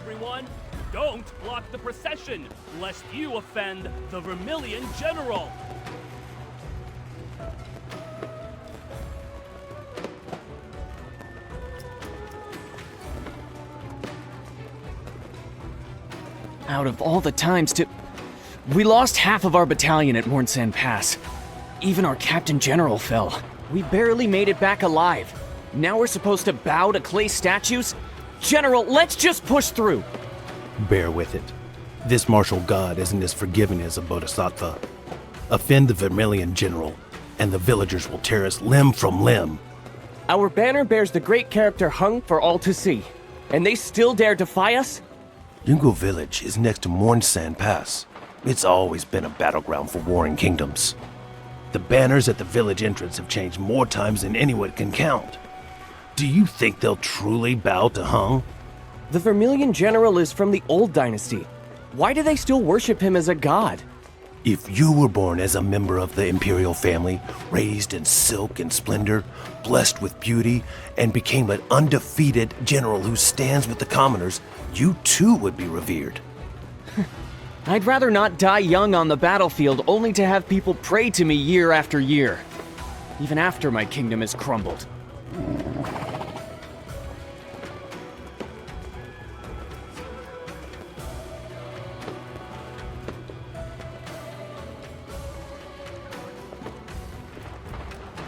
everyone. Don't block the procession, lest you offend the Vermilion General. Out of all the times to... We lost half of our battalion at Mornsan Pass. Even our Captain General fell. We barely made it back alive. Now we're supposed to bow to clay statues? General, let's just push through! Bear with it. This martial god isn't as forgiving as a bodhisattva. Offend the Vermilion General, and the villagers will tear us limb from limb. Our banner bears the great character hung for all to see. And they still dare defy us? Yungo Village is next to Mornsan Pass. It's always been a battleground for warring kingdoms. The banners at the village entrance have changed more times than anyone can count. Do you think they'll truly bow to Hung? The Vermilion General is from the old dynasty. Why do they still worship him as a god? If you were born as a member of the imperial family, raised in silk and splendor, blessed with beauty, and became an undefeated general who stands with the commoners, you too would be revered. I'd rather not die young on the battlefield only to have people pray to me year after year. Even after my kingdom has crumbled.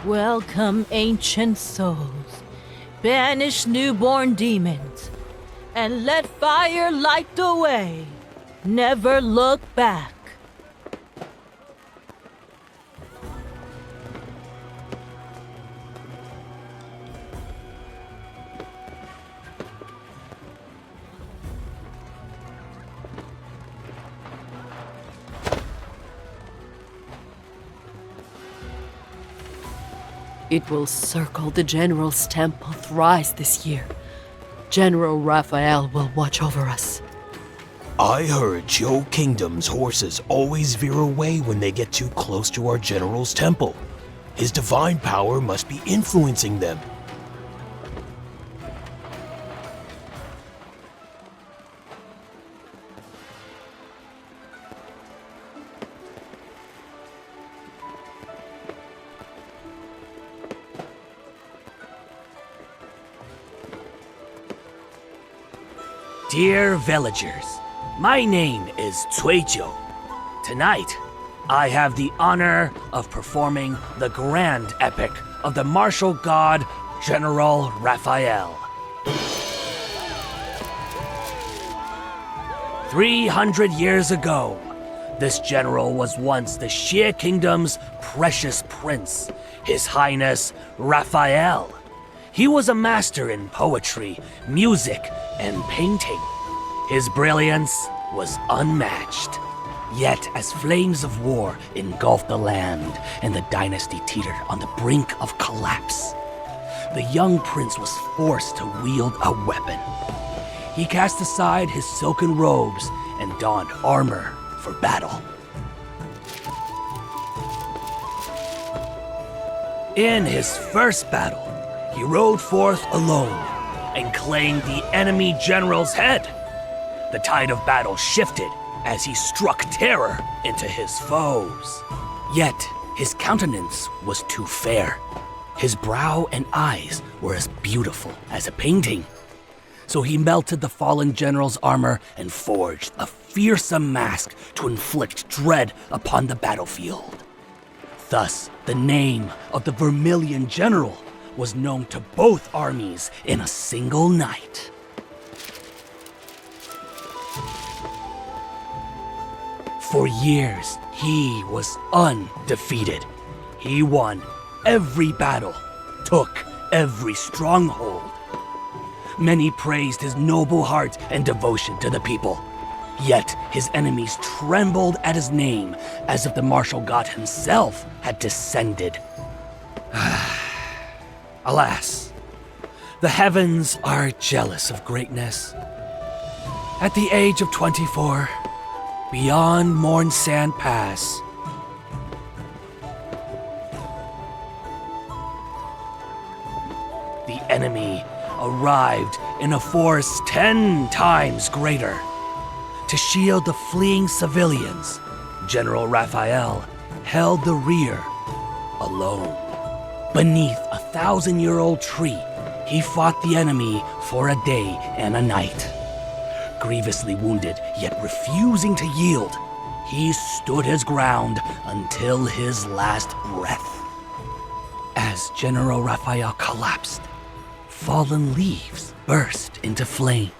Welcome, ancient souls. Banish newborn demons, and let fire light the way. Never look back. It will circle the General's temple thrice this year. General Rafayel will watch over us. I heard your kingdom's horses always veer away when they get too close to our general's temple. His divine power must be influencing them. Dear villagers, my name is Cuijo. Tonight, I have the honor of performing the grand epic of the martial god General Rafayel. 300 years ago, this general was once the Xie Kingdom's precious prince, His Highness Rafayel. He was a master in poetry, music, and painting. His brilliance was unmatched. Yet, as flames of war engulfed the land and the dynasty teetered on the brink of collapse, the young prince was forced to wield a weapon. He cast aside his silken robes and donned armor for battle. In his first battle, he rode forth alone and claimed the enemy general's head. The tide of battle shifted as he struck terror into his foes. Yet, his countenance was too fair. His brow and eyes were as beautiful as a painting. So he melted the fallen general's armor and forged a fearsome mask to inflict dread upon the battlefield. Thus, the name of the Vermilion General was known to both armies in a single night. For years, he was undefeated. He won every battle, took every stronghold. Many praised his noble heart and devotion to the people. Yet his enemies trembled at his name as if the martial god himself had descended. Alas, the heavens are jealous of greatness. At the age of 24, beyond Mornsan Pass, the enemy arrived in a force 10 times greater. To shield the fleeing civilians, General Rafayel held the rear alone. Beneath a 1,000-year-old tree, he fought the enemy for a day and a night. Grievously wounded, yet refusing to yield, he stood his ground until his last breath. As General Rafayel collapsed, fallen leaves burst into flames.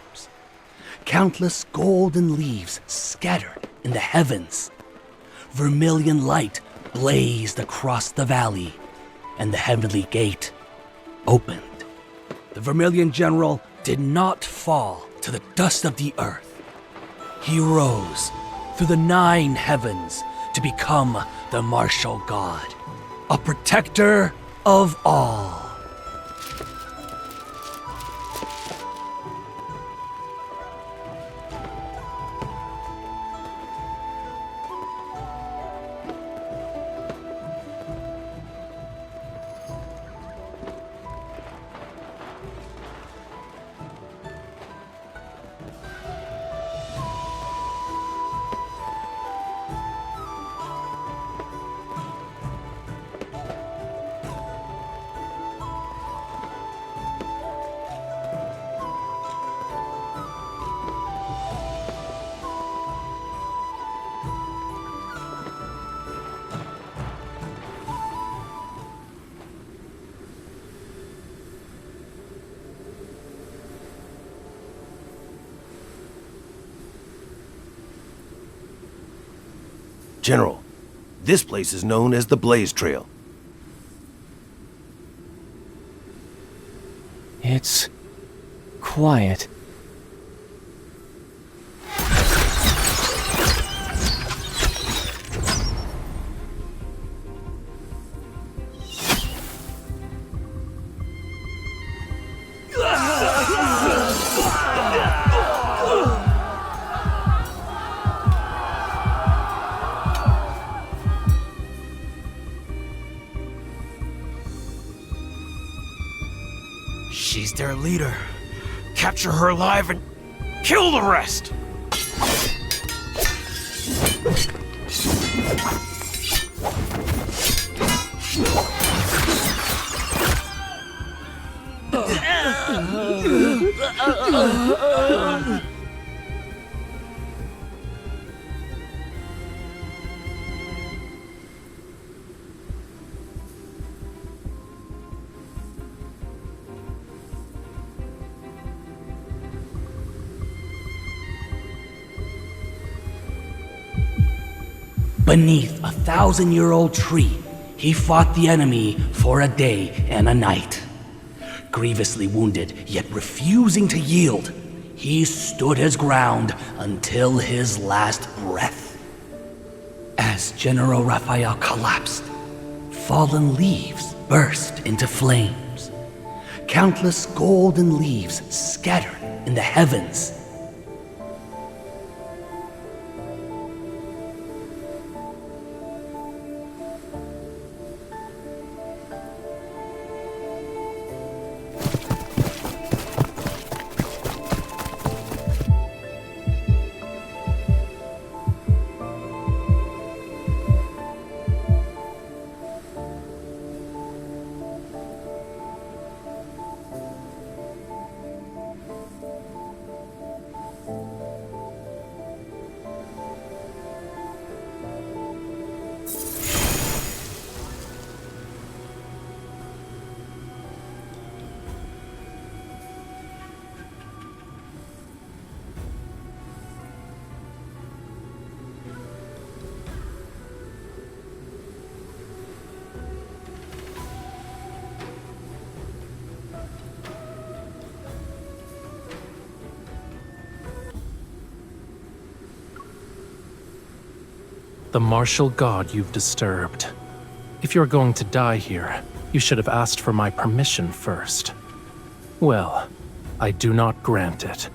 Countless golden leaves scattered in the heavens. Vermilion light blazed across the valley, and the heavenly gate opened. The Vermilion General did not fall to the dust of the earth. He rose through the 9 heavens to become the martial god, a protector of all. General, this place is known as the Blaze Trail. It's quiet. She's their leader. Capture her alive and kill the rest! Beneath a 1,000-year-old tree, he fought the enemy for a day and a night. Grievously wounded, yet refusing to yield, he stood his ground until his last breath. As General Rafayel collapsed, fallen leaves burst into flames. Countless golden leaves scattered in the heavens. The martial god you've disturbed. If you're going to die here, you should have asked for my permission first. Well, I do not grant it.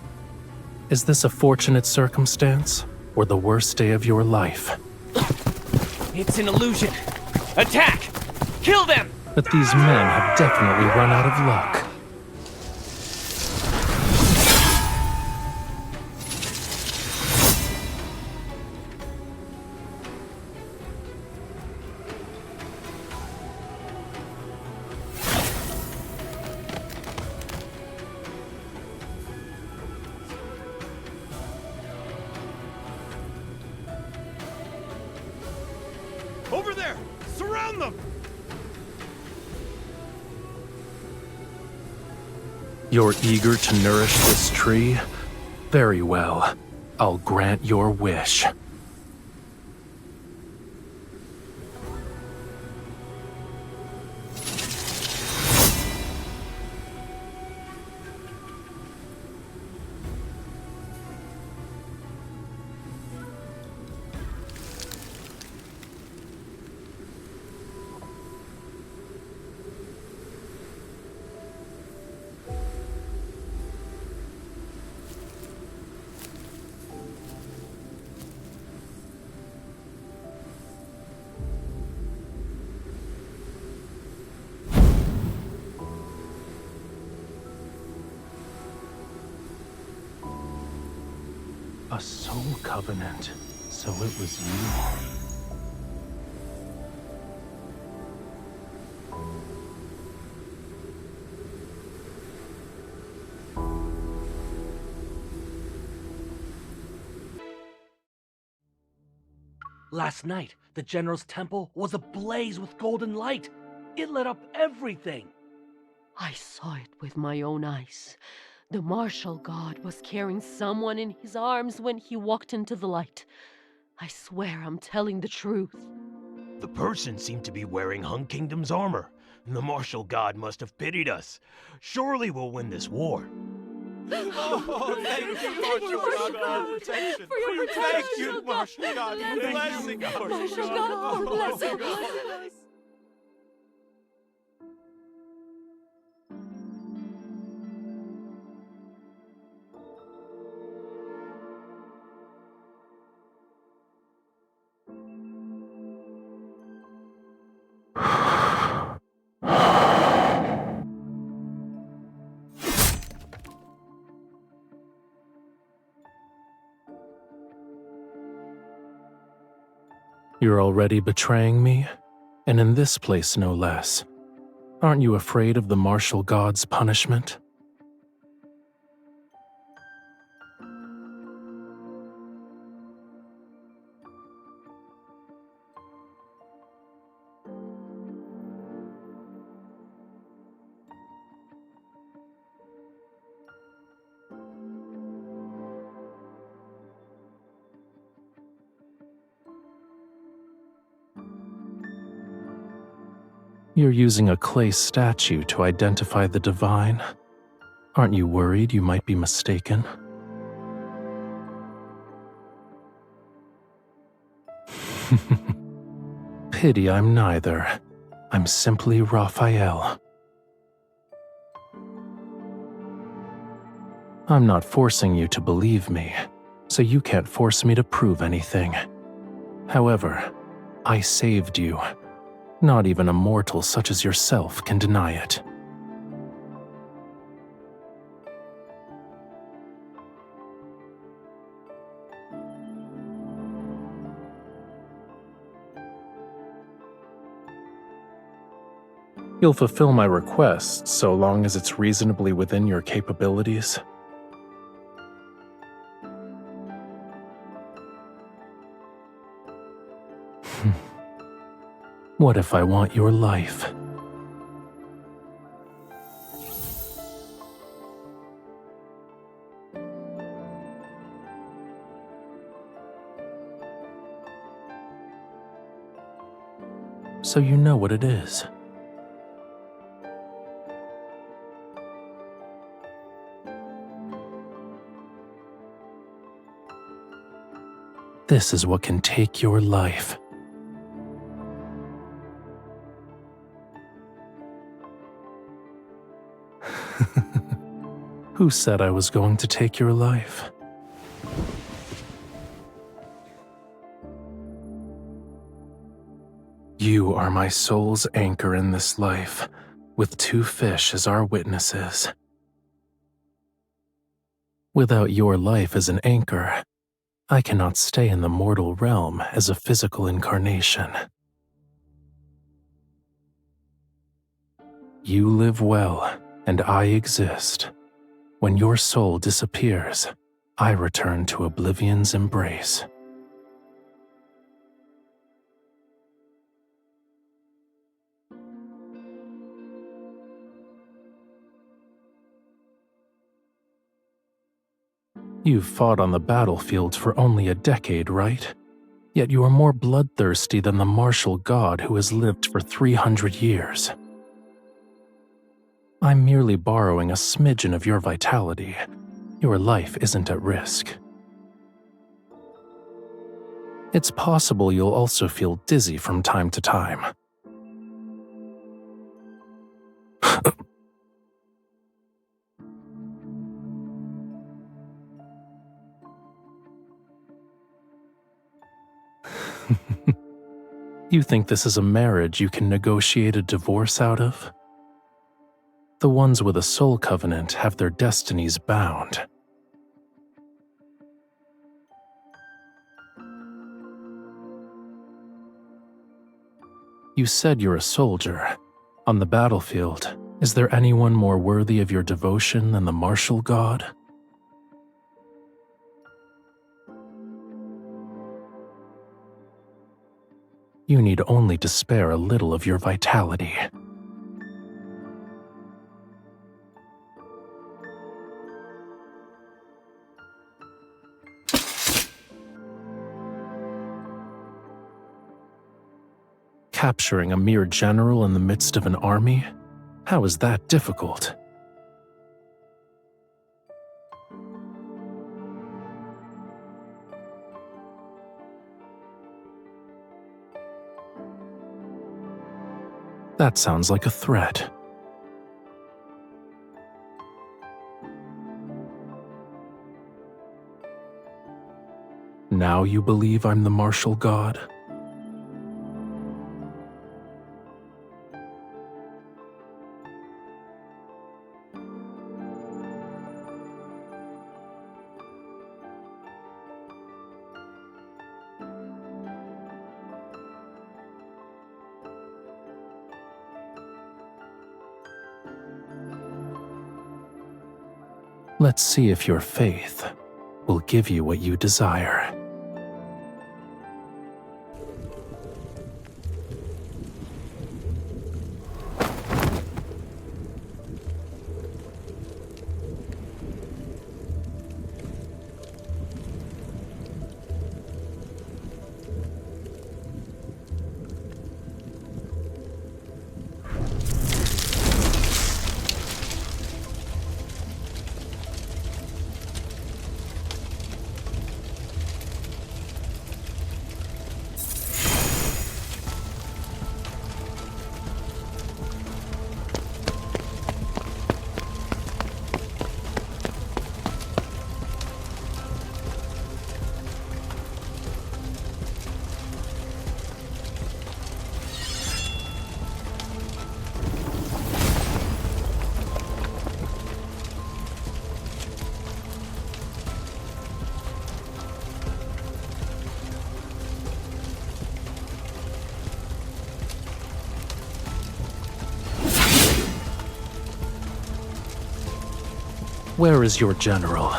Is this a fortunate circumstance, or the worst day of your life? It's an illusion. Attack! Kill them! But these men have definitely run out of luck. Over there! Surround them! You're eager to nourish this tree? Very well. I'll grant your wish. A soul covenant. So it was you. Last night, the General's temple was ablaze with golden light. It lit up everything. I saw it with my own eyes. The martial god was carrying someone in his arms when he walked into the light. I swear I'm telling the truth. The person seemed to be wearing Hun Kingdom's armor, and the martial god must have pitied us. Surely we'll win this war. Oh, thank you, Martial God, for protection. For your protection. Thank you, Martial God, for blessing us. Martial God, for blessing us. You're already betraying me? And in this place no less. Aren't you afraid of the martial god's punishment? You're using a clay statue to identify the divine. Aren't you worried you might be mistaken? Pity I'm neither. I'm simply Rafayel. I'm not forcing you to believe me, so you can't force me to prove anything. However, I saved you. Not even a mortal such as yourself can deny it. You'll fulfill my request so long as it's reasonably within your capabilities. What if I want your life? So you know what it is. This is what can take your life. Who said I was going to take your life? You are my soul's anchor in this life, with 2 fish as our witnesses. Without your life as an anchor, I cannot stay in the mortal realm as a physical incarnation. You live well, and I exist. When your soul disappears, I return to oblivion's embrace. You've fought on the battlefield for only a decade, right? Yet you are more bloodthirsty than the martial god who has lived for 300 years. I'm merely borrowing a smidgen of your vitality. Your life isn't at risk. It's possible you'll also feel dizzy from time to time. You think this is a marriage you can negotiate a divorce out of? The ones with a soul covenant have their destinies bound. You said you're a soldier. On the battlefield, is there anyone more worthy of your devotion than the martial god? You need only to spare a little of your vitality. Capturing a mere general in the midst of an army? How is that difficult? That sounds like a threat. Now you believe I'm the martial god? Let's see if your faith will give you what you desire. Where is your general?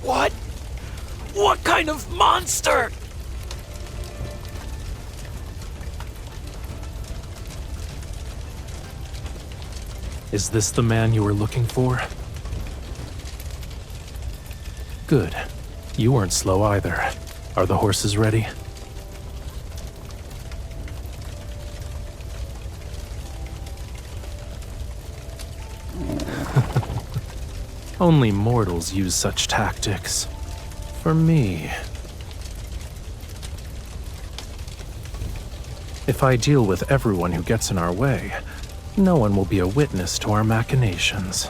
What? What kind of monster? Is this the man you were looking for? Good. You weren't slow either. Are the horses ready? Only mortals use such tactics. For me, If I deal with everyone who gets in our way, no one will be a witness to our machinations.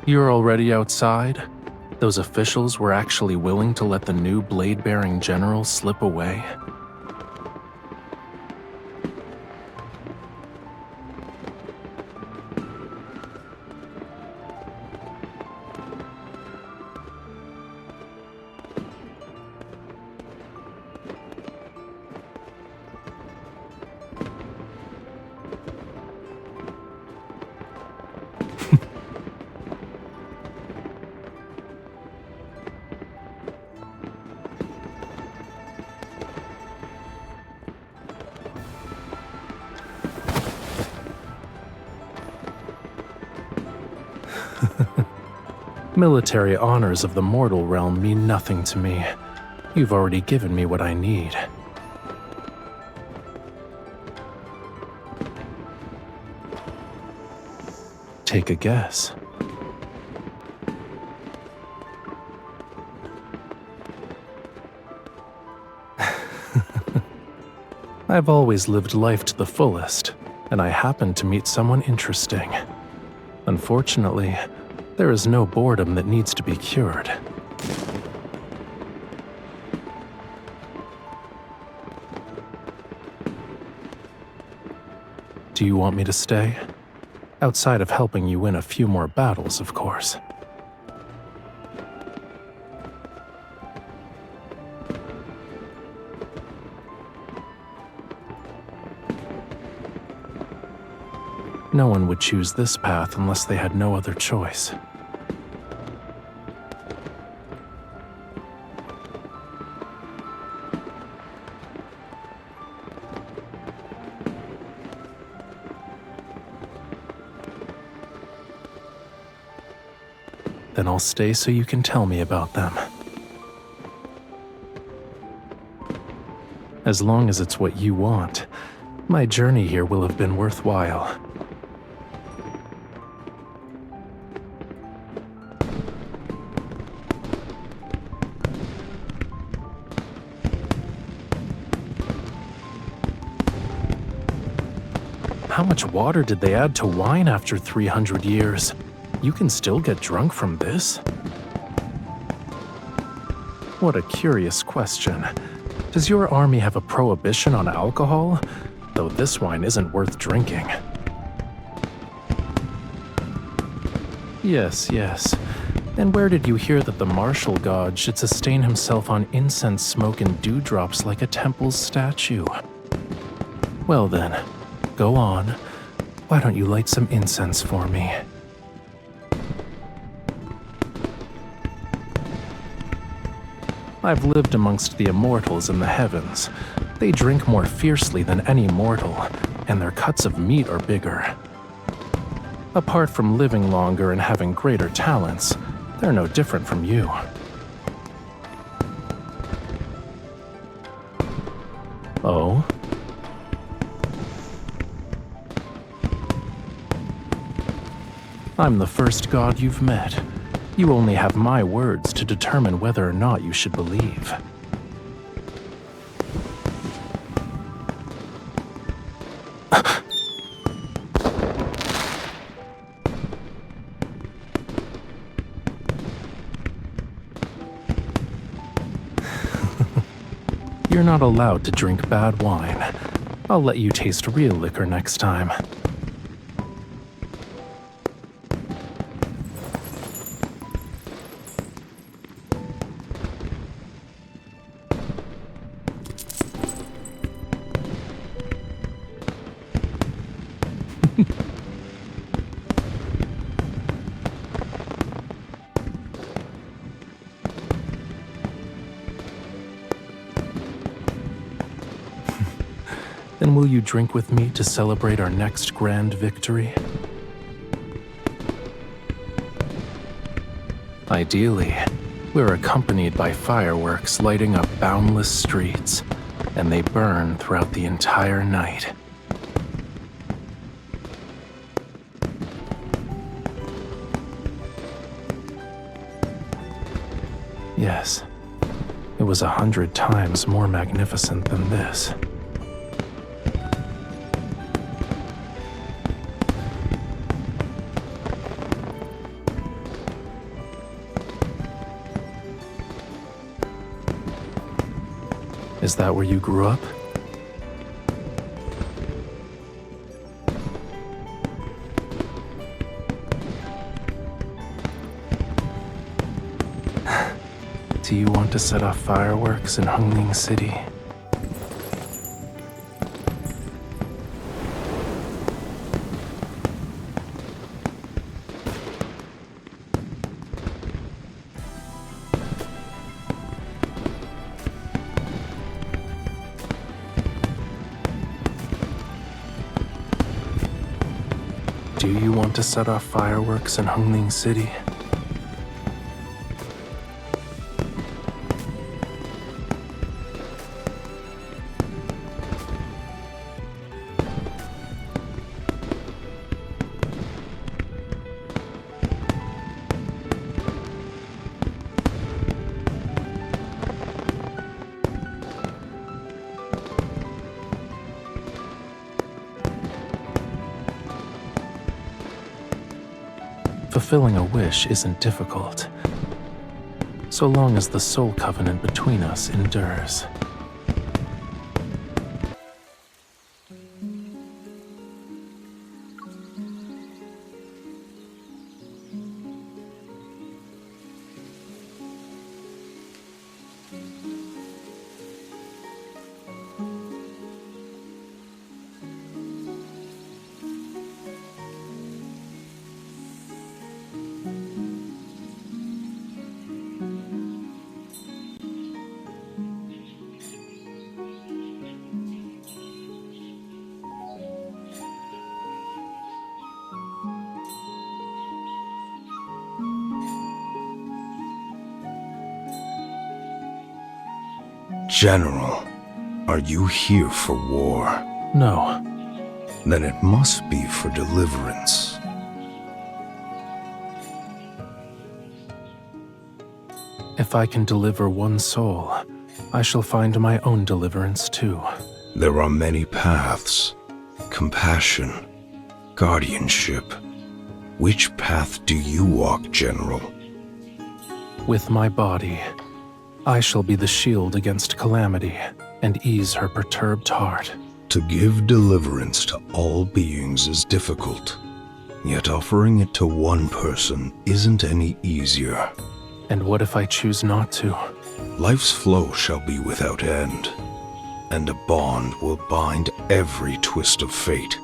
You're already outside? Those officials were actually willing to let the new blade-bearing general slip away? Military honors of the mortal realm mean nothing to me. You've already given me what I need. Take a guess. I've always lived life to the fullest, and I happened to meet someone interesting. Unfortunately, there is no boredom that needs to be cured. Do you want me to stay? Outside of helping you win a few more battles, of course. No one would choose this path unless they had no other choice. Then I'll stay so you can tell me about them. As long as it's what you want, my journey here will have been worthwhile. How much water did they add to wine after 300 years? You can still get drunk from this? What a curious question. Does your army have a prohibition on alcohol? Though this wine isn't worth drinking. Yes. And where did you hear that the martial god should sustain himself on incense smoke and dewdrops like a temple's statue? Well then, go on. Why don't you light some incense for me? I've lived amongst the immortals in the heavens. They drink more fiercely than any mortal, and their cuts of meat are bigger. Apart from living longer and having greater talents, they're no different from you. Oh? I'm the first god you've met. You only have my words to determine whether or not you should believe. You're not allowed to drink bad wine. I'll let you taste real liquor next time. Then will you drink with me to celebrate our next grand victory? Ideally, we're accompanied by fireworks lighting up boundless streets, and they burn throughout the entire night. Yes, it was 100 times more magnificent than this. Is that where you grew up? Do you want to set off fireworks in Hungling City? Do you want to set off fireworks in Hungling City? Fulfilling a wish isn't difficult, so long as the soul covenant between us endures. General, are you here for war? No. Then it must be for deliverance. If I can deliver one soul, I shall find my own deliverance too. There are many paths. Compassion, guardianship. Which path do you walk, General? With my body, I shall be the shield against calamity and ease her perturbed heart. To give deliverance to all beings is difficult, yet offering it to one person isn't any easier. And what if I choose not to? Life's flow shall be without end, and a bond will bind every twist of fate.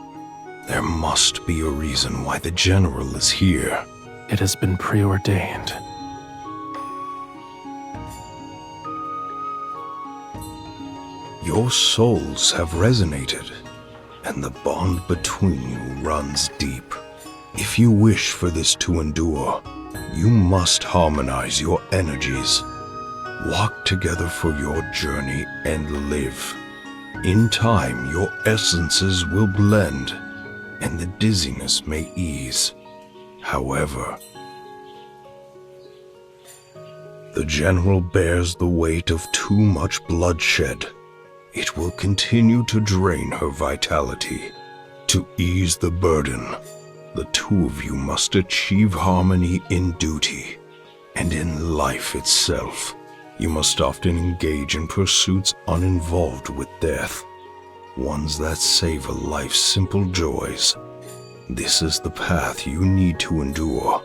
There must be a reason why the General is here. It has been preordained. Your souls have resonated, and the bond between you runs deep. If you wish for this to endure, you must harmonize your energies. Walk together for your journey and live. In time, your essences will blend, and the dizziness may ease. However, the General bears the weight of too much bloodshed. It will continue to drain her vitality. To ease the burden, the two of you must achieve harmony in duty, and in life itself. You must often engage in pursuits uninvolved with death, ones that savor life's simple joys. This is the path you need to endure.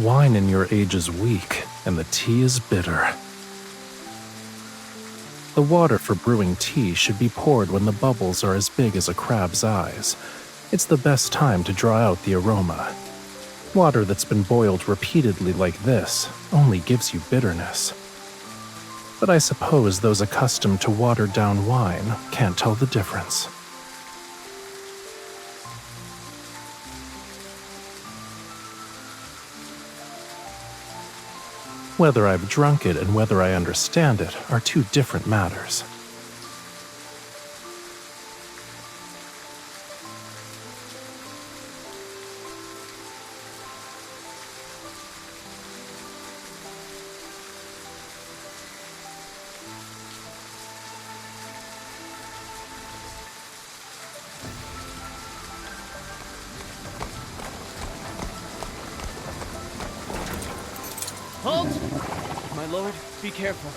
Wine in your age is weak, and the tea is bitter. The water for brewing tea should be poured when the bubbles are as big as a crab's eyes. It's the best time to draw out the aroma. Water that's been boiled repeatedly like this only gives you bitterness. But I suppose those accustomed to watered-down wine can't tell the difference. Whether I've drunk it and whether I understand it are two different matters. Halt! My lord, be careful.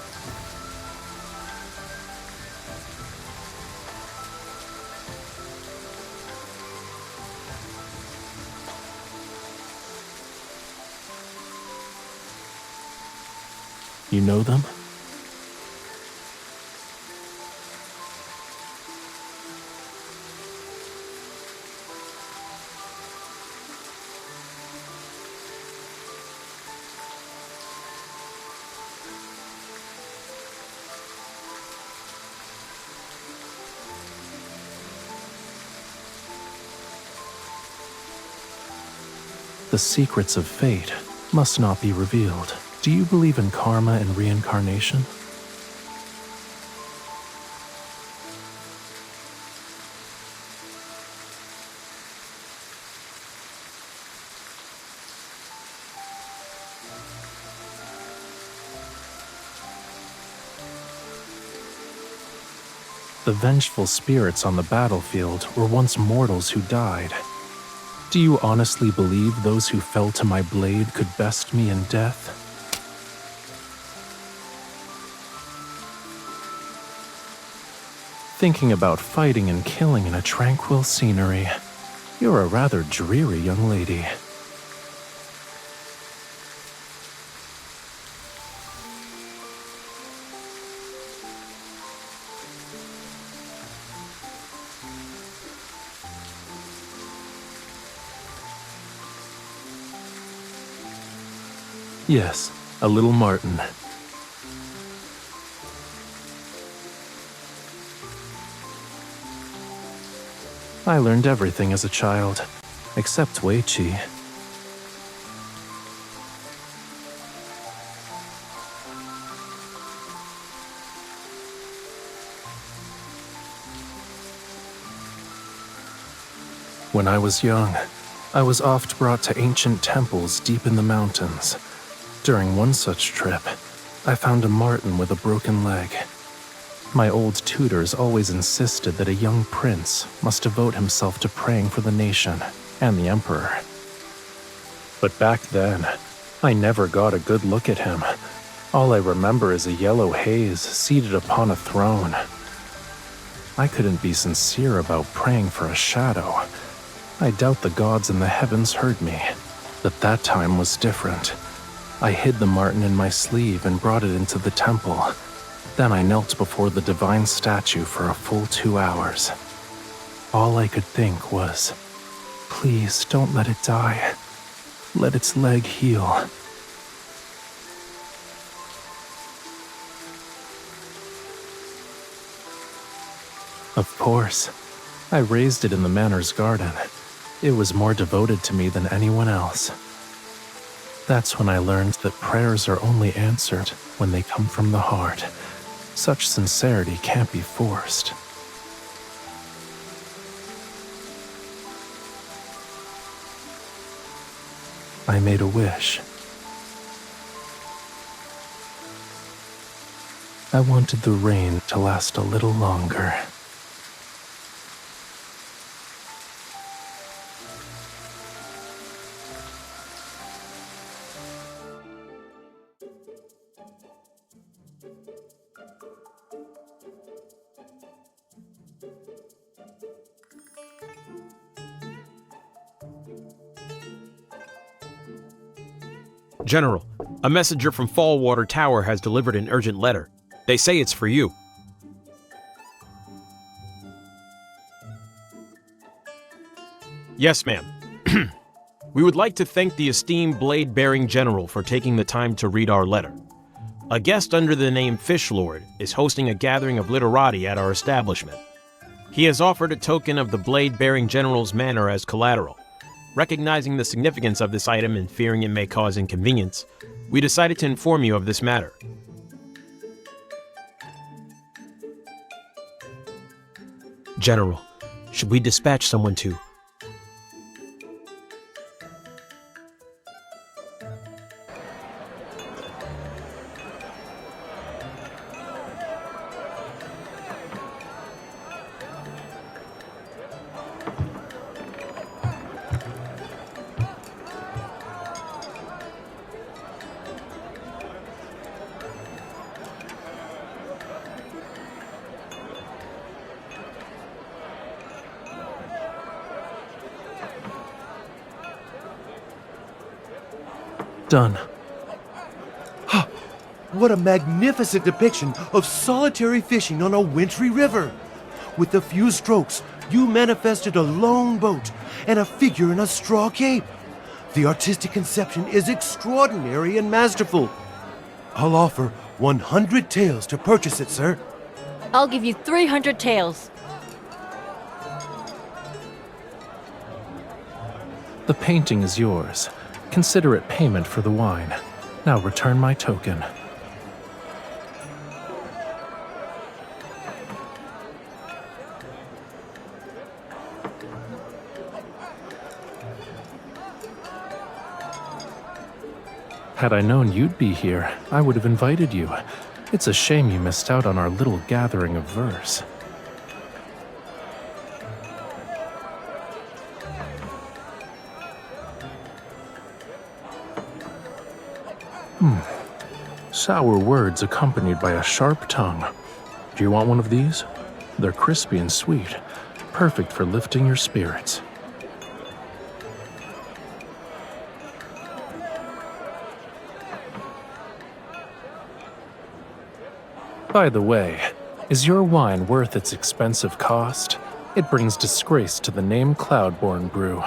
You know them? The secrets of fate must not be revealed. Do you believe in karma and reincarnation? The vengeful spirits on the battlefield were once mortals who died. Do you honestly believe those who fell to my blade could best me in death? Thinking about fighting and killing in a tranquil scenery. You're a rather dreary young lady. Yes, a little Martin. I learned everything as a child, except Wei Qi. When I was young, I was oft brought to ancient temples deep in the mountains. During one such trip, I found a marten with a broken leg. My old tutors always insisted that a young prince must devote himself to praying for the nation and the emperor. But back then, I never got a good look at him. All I remember is a yellow haze seated upon a throne. I couldn't be sincere about praying for a shadow. I doubt the gods in the heavens heard me. But that time was different. I hid the marten in my sleeve and brought it into the temple. Then I knelt before the divine statue for a full 2 hours. All I could think was, please don't let it die. Let its leg heal. Of course, I raised it in the manor's garden. It was more devoted to me than anyone else. That's when I learned that prayers are only answered when they come from the heart. Such sincerity can't be forced. I made a wish. I wanted the rain to last a little longer. General, a messenger from Fallwater Tower has delivered an urgent letter. They say it's for you. Yes, ma'am. We would like to thank the esteemed blade-bearing general for taking the time to read our letter. A guest under the name Fishlord is hosting a gathering of literati at our establishment. He has offered a token of the blade-bearing general's manor as collateral. Recognizing the significance of this item and fearing it may cause inconvenience, we decided to inform you of this matter. General, should we dispatch someone to... Done. What a magnificent depiction of solitary fishing on a wintry river! With a few strokes, you manifested a lone boat and a figure in a straw cape. The artistic conception is extraordinary and masterful. I'll offer 100 taels to purchase it, sir. I'll give you 300 taels. The painting is yours. Consider it payment for the wine. Now return my token. Had I known you'd be here, I would have invited you. It's a shame you missed out on our little gathering of verse. Sour words accompanied by a sharp tongue. Do you want one of these? They're crispy and sweet, perfect for lifting your spirits. By the way, is your wine worth its expensive cost? It brings disgrace to the name Cloudborn Brew.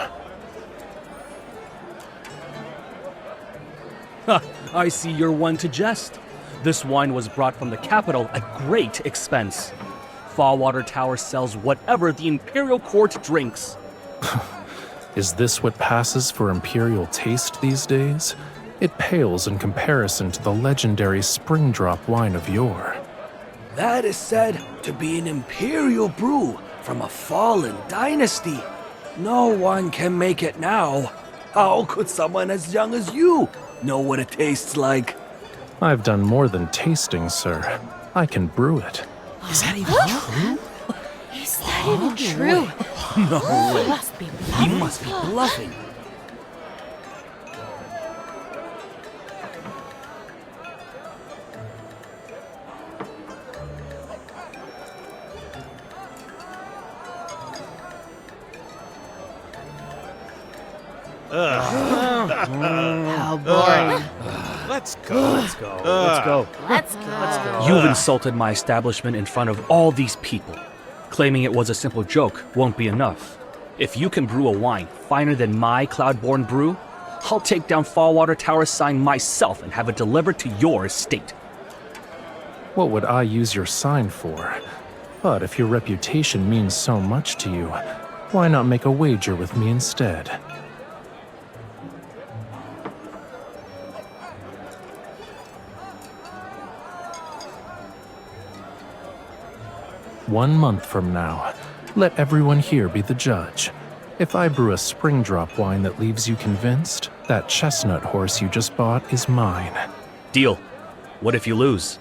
I see you're one to jest. This wine was brought from the capital at great expense. Fallwater Tower sells whatever the Imperial Court drinks. Is this what passes for imperial taste these days? It pales in comparison to the legendary Springdrop wine of yore. That is said to be an imperial brew from a fallen dynasty. No one can make it now. How could someone as young as you know what it tastes like? I've done more than tasting, sir. I can brew it. Is that even true? Is that even true? No way. Must be He must be bluffing. How boring. Let's go. Let's go. Let's go. You've insulted my establishment in front of all these people. Claiming it was a simple joke won't be enough. If you can brew a wine finer than my Cloudborn brew, I'll take down Fallwater Tower's sign myself and have it delivered to your estate. What would I use your sign for? But if your reputation means so much to you, why not make a wager with me instead? One month from now, let everyone here be the judge. If I brew a spring drop wine that leaves you convinced, that chestnut horse you just bought is mine. Deal. What if you lose?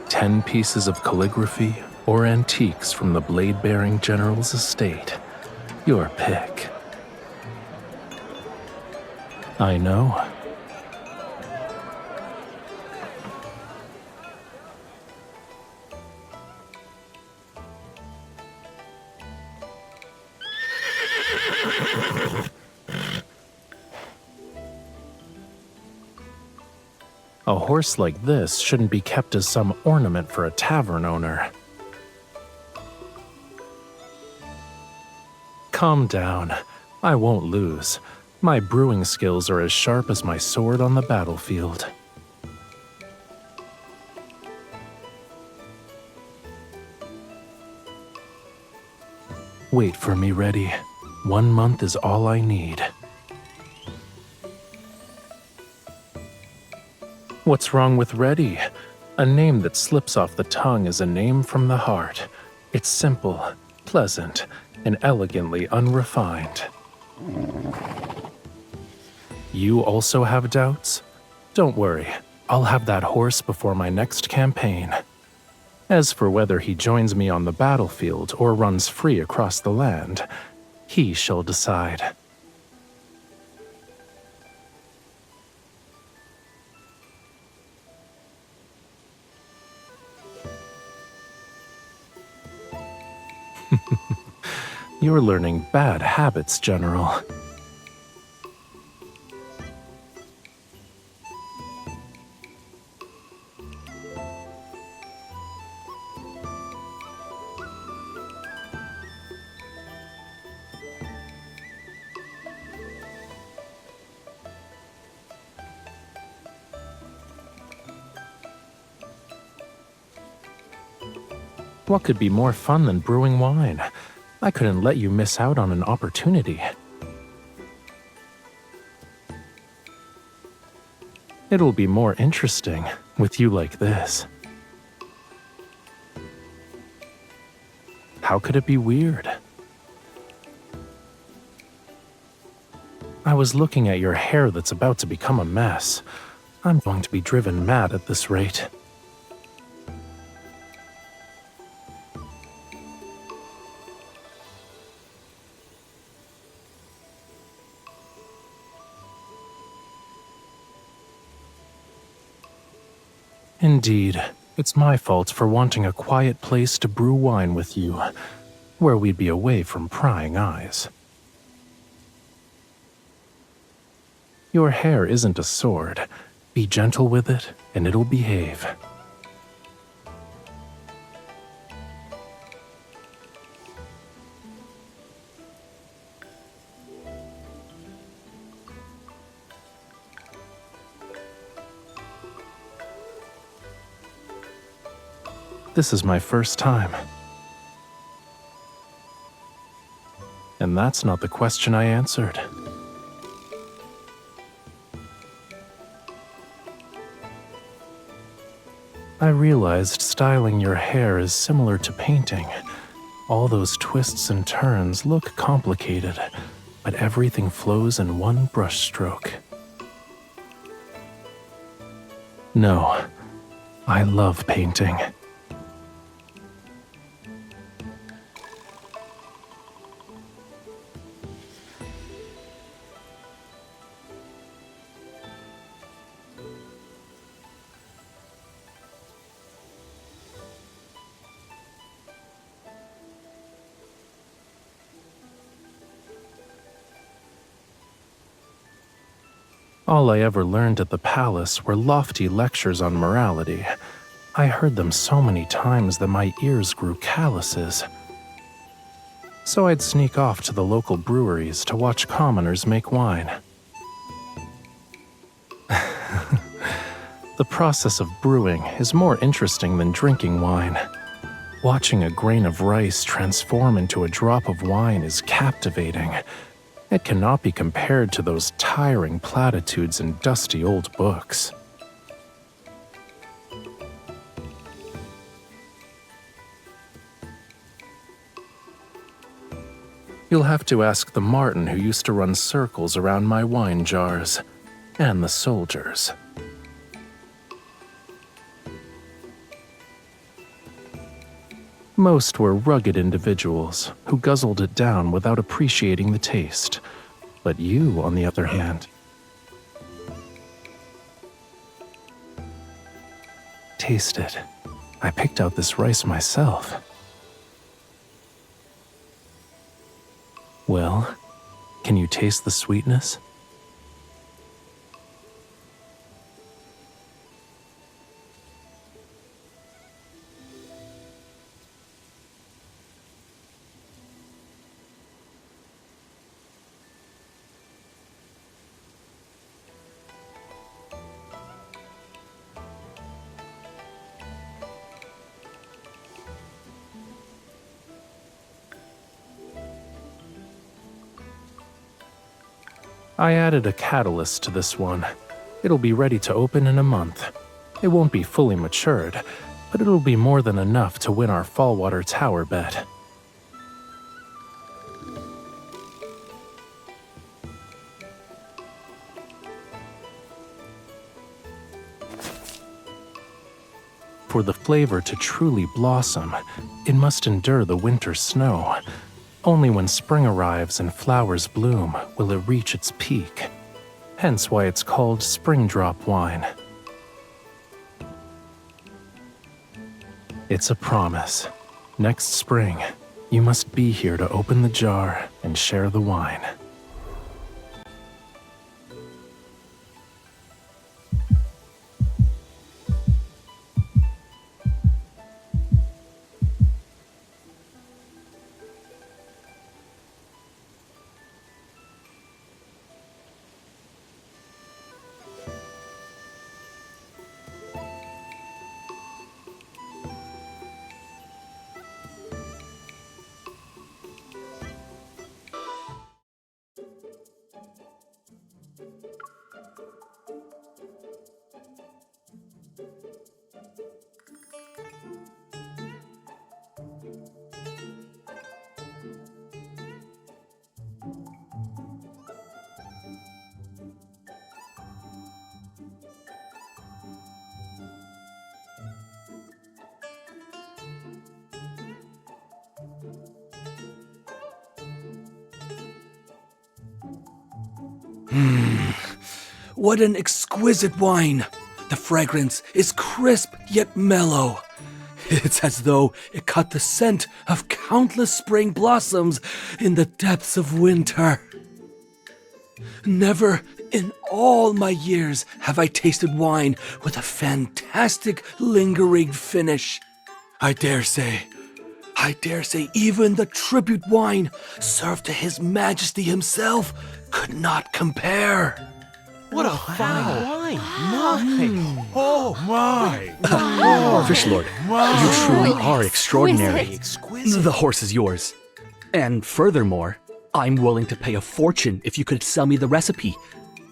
10 pieces of calligraphy or antiques from the blade-bearing general's estate. Your pick. I know. A horse like this shouldn't be kept as some ornament for a tavern owner. Calm down. I won't lose. My brewing skills are as sharp as my sword on the battlefield. Wait for me, ready. 1 month is all I need. What's wrong with ready? A name that slips off the tongue is a name from the heart. It's simple, pleasant, and elegantly unrefined. You also have doubts? Don't worry, I'll have that horse before my next campaign. As for whether he joins me on the battlefield or runs free across the land, he shall decide. You're learning bad habits, General. What could be more fun than brewing wine? I couldn't let you miss out on an opportunity. It'll be more interesting with you like this. How could it be weird? I was looking at your hair that's about to become a mess. I'm going to be driven mad at this rate. Indeed, it's my fault for wanting a quiet place to brew wine with you, where we'd be away from prying eyes. Your hair isn't a sword. Be gentle with it, and it'll behave. This is my first time. And that's not the question I answered. I realized styling your hair is similar to painting. All those twists and turns look complicated, but everything flows in one brushstroke. No, I love painting. All I ever learned at the palace were lofty lectures on morality. I heard them so many times that my ears grew calluses. So I'd sneak off to the local breweries to watch commoners make wine. The process of brewing is more interesting than drinking wine. Watching a grain of rice transform into a drop of wine is captivating. It cannot be compared to those tiring platitudes in dusty old books. You'll have to ask the marten who used to run circles around my wine jars, and the soldiers. Most were rugged individuals who guzzled it down without appreciating the taste. But you, on the other hand, taste it. I picked out this rice myself. Well, can you taste the sweetness? I added a catalyst to this one. It'll be ready to open in a month. It won't be fully matured, but it'll be more than enough to win our Fallwater Tower bet. For the flavor to truly blossom, it must endure the winter snow. Only when spring arrives and flowers bloom will it reach its peak. Hence why it's called spring drop wine. It's a promise. Next spring, you must be here to open the jar and share the wine. What an exquisite wine! The fragrance is crisp yet mellow. It's as though it caught the scent of countless spring blossoms in the depths of winter. Never in all my years have I tasted wine with a fantastic lingering finish. I dare say even the tribute wine served to His Majesty himself could not compare. What a fine wine! My! Oh my! Fish Lord, you truly are extraordinary. Exquisite. The horse is yours. And furthermore, I'm willing to pay a fortune if you could sell me the recipe.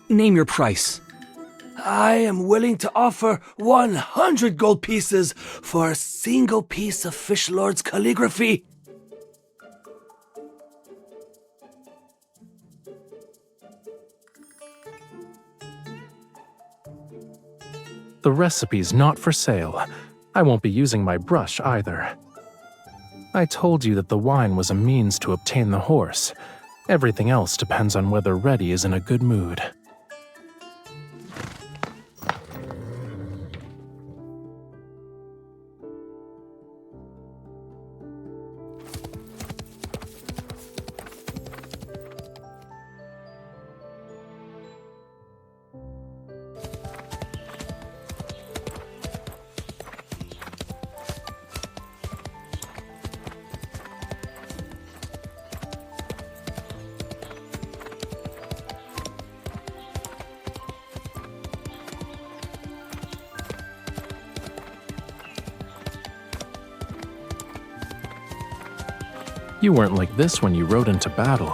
Name your price. I am willing to offer 100 gold pieces for a single piece of Fish Lord's calligraphy. The recipe's not for sale. I won't be using my brush either. I told you that the wine was a means to obtain the horse. Everything else depends on whether Reddy is in a good mood. You weren't like this when you rode into battle.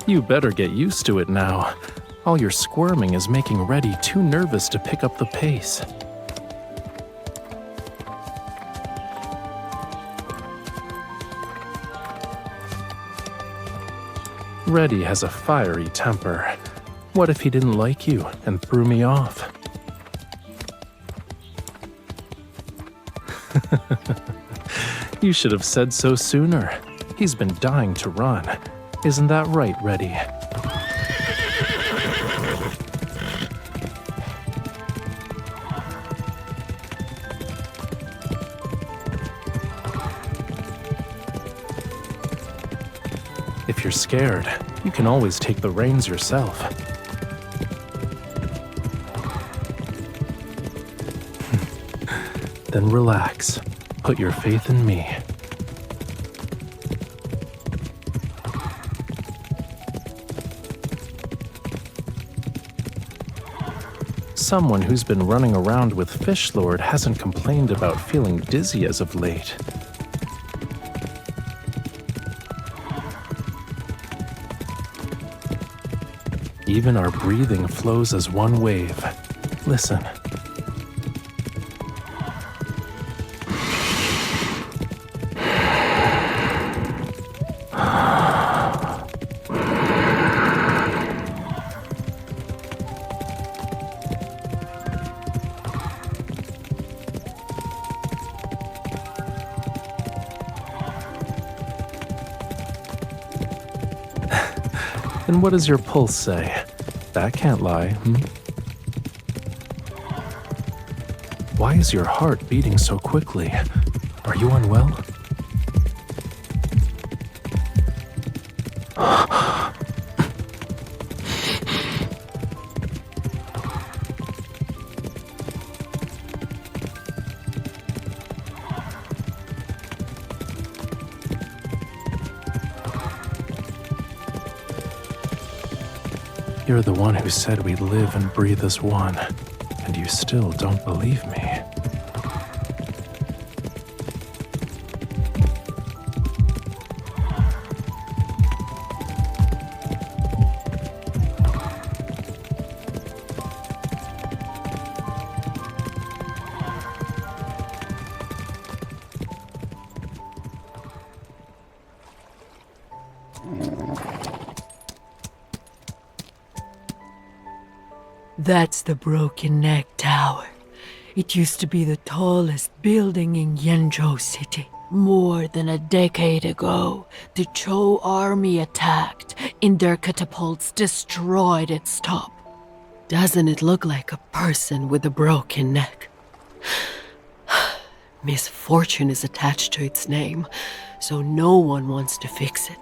You better get used to it now. All your squirming is making Reddy too nervous to pick up the pace. Reddy has a fiery temper. What if he didn't like you and threw me off? You should have said so sooner. He's been dying to run. Isn't that right, Reddy? If you're scared, you can always take the reins yourself. Then relax. Put your faith in me. Someone who's been running around with Fish Lord hasn't complained about feeling dizzy as of late. Even our breathing flows as one wave. Listen. And what does your pulse say? That can't lie, Why is your heart beating so quickly? Are you unwell? You're the one who said we live and breathe as one, and you still don't believe me. That's the Broken Neck Tower. It used to be the tallest building in Yenzhou City. More than a decade ago, the Zhou army attacked, and their catapults destroyed its top. Doesn't it look like a person with a broken neck? Misfortune is attached to its name, so no one wants to fix it.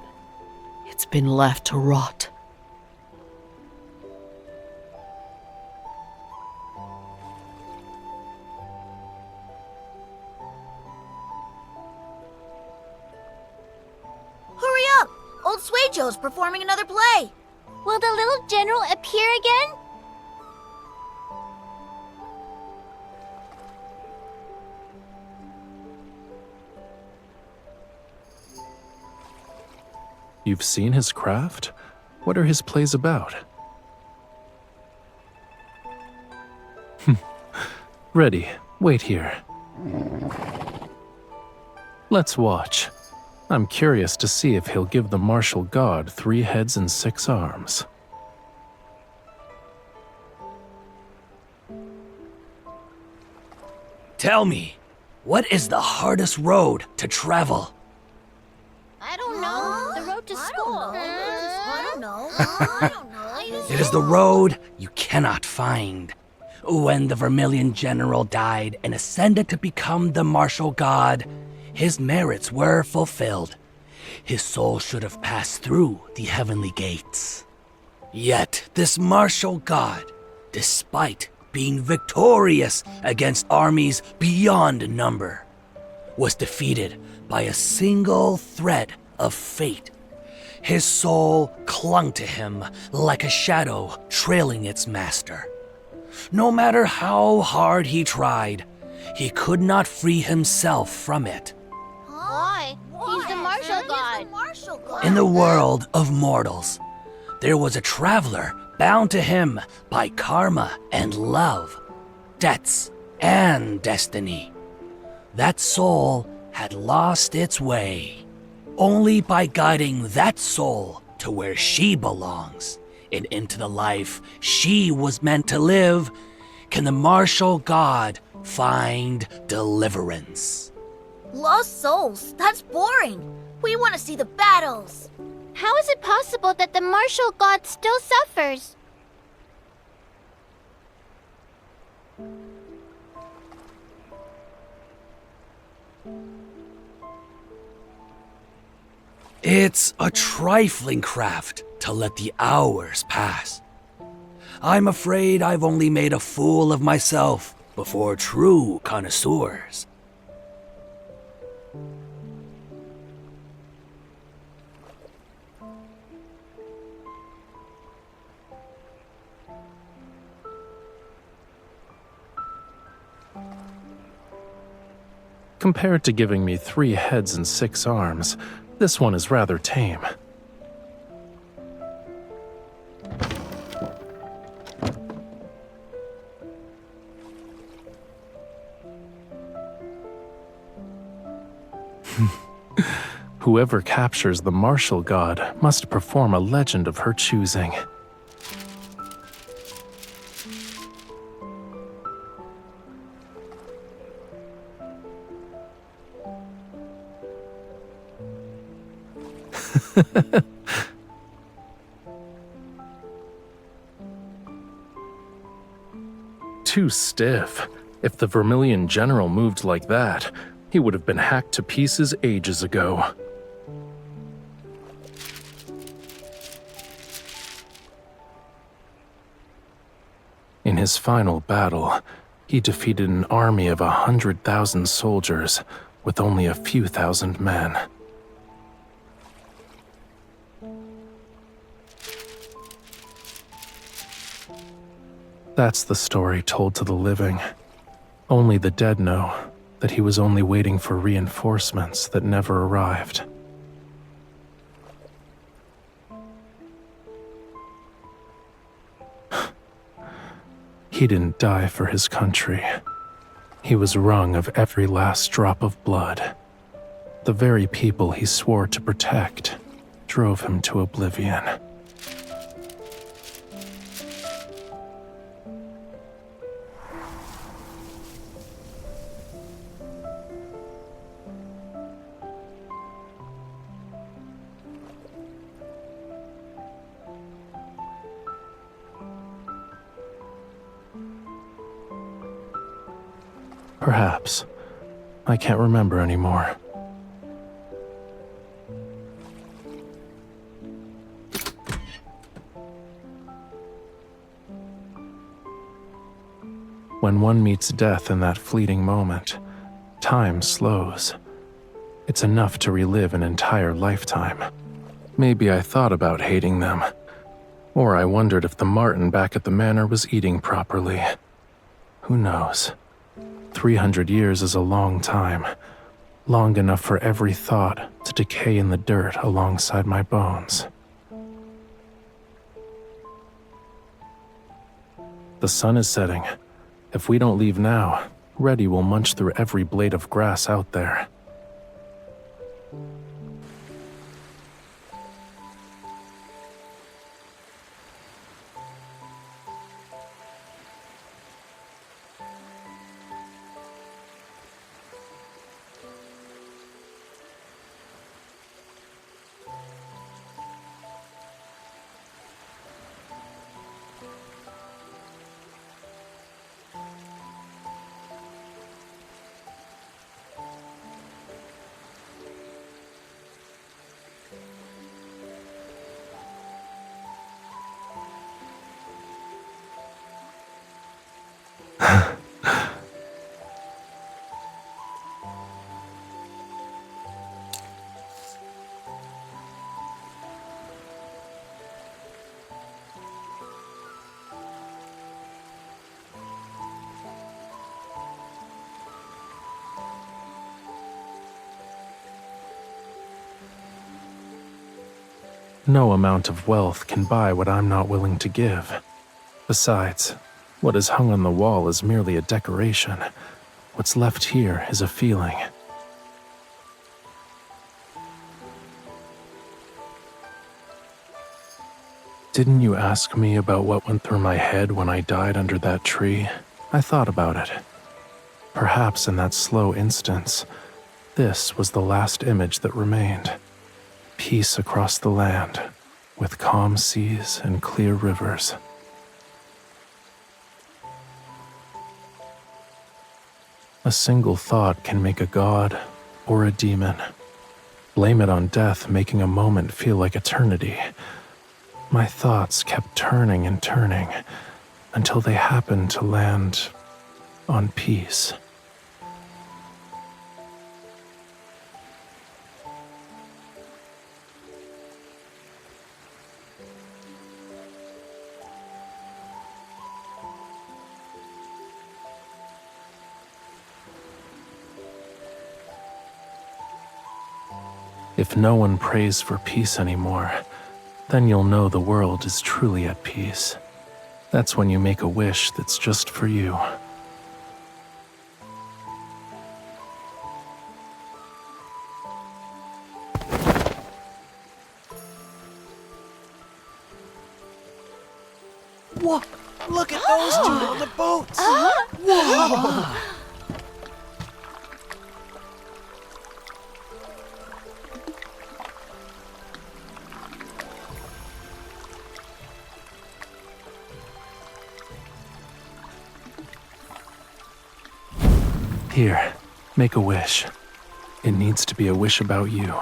It's been left to rot. Old Suizhou's performing another play. Will the little general appear again? You've seen his craft? What are his plays about? Ready, wait here. Let's watch. I'm curious to see if he'll give the martial god 3 heads and 6 arms. Tell me, what is the hardest road to travel? I don't know. The road to school. I don't know. It is the road you cannot find. When the Vermilion General died and ascended to become the martial god, his merits were fulfilled. His soul should have passed through the heavenly gates. Yet this martial god, despite being victorious against armies beyond number, was defeated by a single thread of fate. His soul clung to him like a shadow trailing its master. No matter how hard he tried, he could not free himself from it. Why? He's the martial god. In the world of mortals, there was a traveler bound to him by karma and love, debts and destiny. That soul had lost its way. Only by guiding that soul to where she belongs and into the life she was meant to live can the martial god find deliverance. Lost souls? That's boring. We want to see the battles. How is it possible that the martial god still suffers? It's a trifling craft to let the hours pass. I'm afraid I've only made a fool of myself before true connoisseurs. Compared to giving me 3 heads and 6 arms, this one is rather tame. Whoever captures the martial god must perform a legend of her choosing. Too stiff. If the Vermilion General moved like that, he would have been hacked to pieces ages ago. In his final battle, he defeated an army of 100,000 soldiers with only a few thousand men. That's the story told to the living. Only the dead know that he was only waiting for reinforcements that never arrived. He didn't die for his country. He was wrung of every last drop of blood. The very people he swore to protect drove him to oblivion. Perhaps. I can't remember anymore. When one meets death in that fleeting moment, time slows. It's enough to relive an entire lifetime. Maybe I thought about hating them. Or I wondered if the marten back at the manor was eating properly. Who knows? 300 years is a long time. Long enough for every thought to decay in the dirt alongside my bones. The sun is setting. If we don't leave now, Reddy will munch through every blade of grass out there. No amount of wealth can buy what I'm not willing to give. Besides, what is hung on the wall is merely a decoration. What's left here is a feeling. Didn't you ask me about what went through my head when I died under that tree? I thought about it. Perhaps in that slow instance, this was the last image that remained. Peace across the land, with calm seas and clear rivers. A single thought can make a god or a demon. Blame it on death, making a moment feel like eternity. My thoughts kept turning and turning until they happened to land on peace. If no one prays for peace anymore, then you'll know the world is truly at peace. That's when you make a wish that's just for you. Whoa! Look at those two on the boats! Whoa! Here, make a wish. It needs to be a wish about you.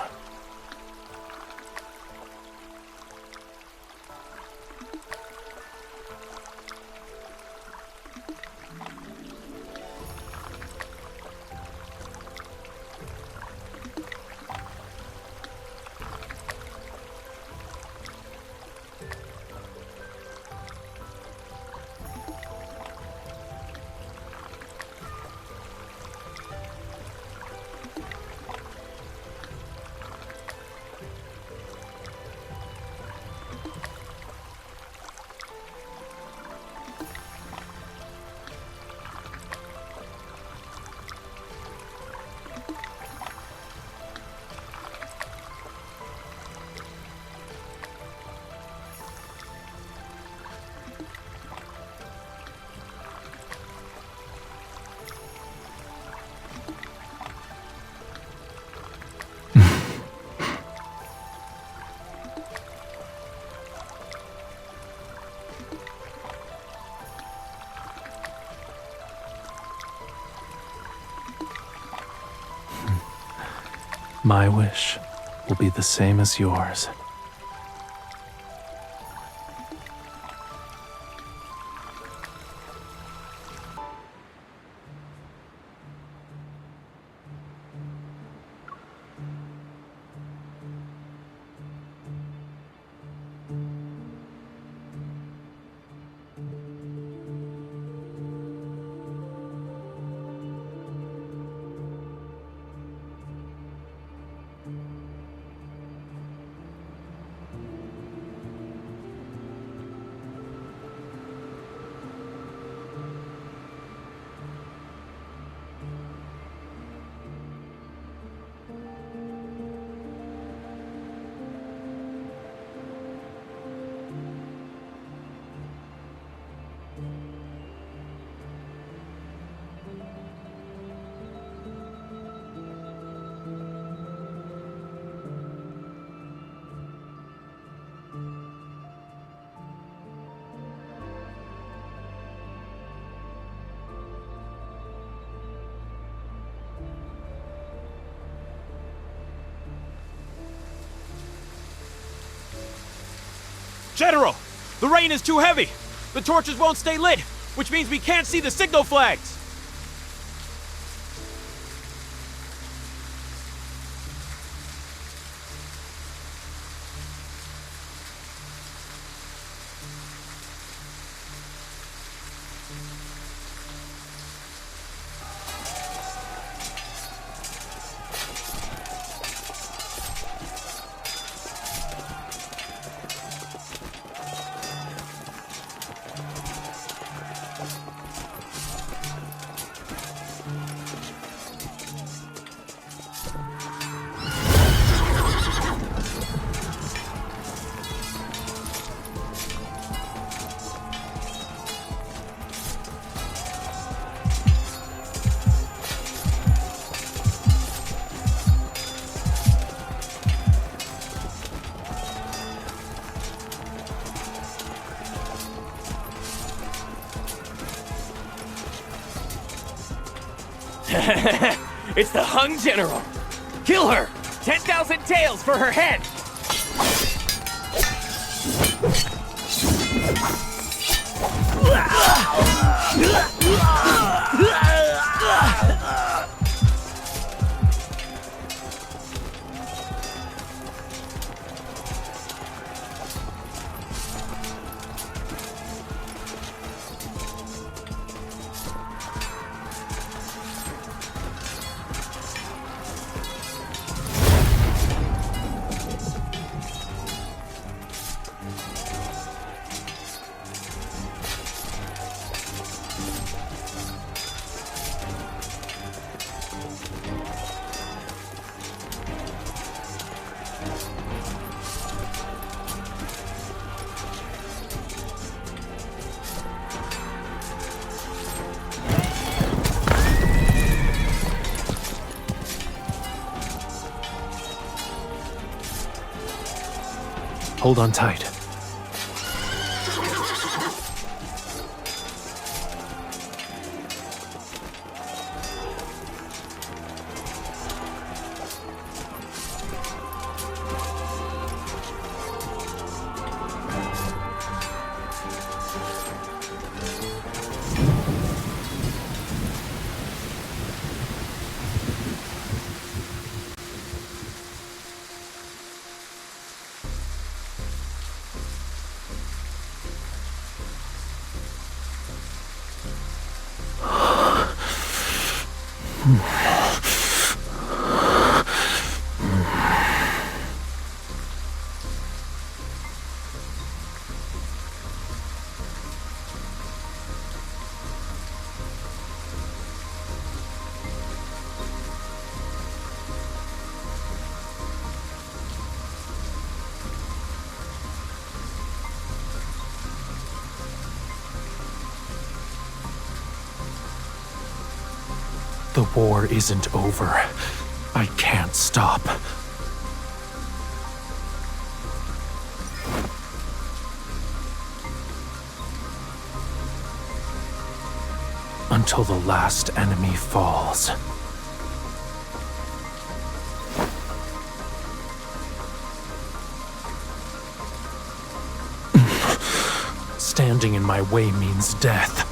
My wish will be the same as yours. General! The rain is too heavy! The torches won't stay lit, which means we can't see the signal flags! It's the Hung General! Kill her! 10,000 taels for her head! Hold on tight. The war isn't over. I can't stop. Until the last enemy falls. Standing in my way means death.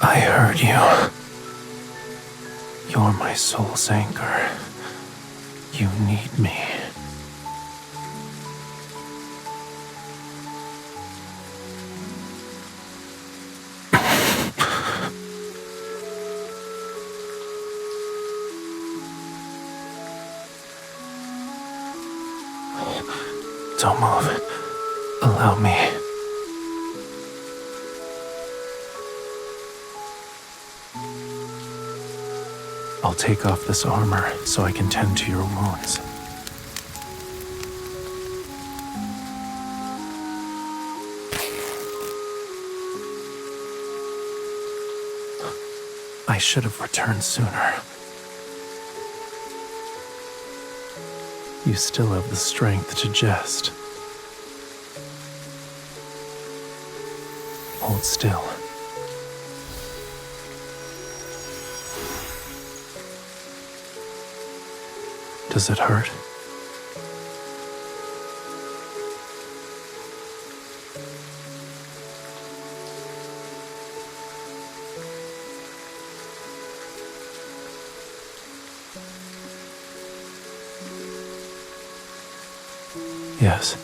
I heard you. You're my soul's anchor. You need me. Don't move. Allow me. I'll take off this armor so I can tend to your wounds. I should have returned sooner. You still have the strength to jest. Hold still. Does it hurt? Yes.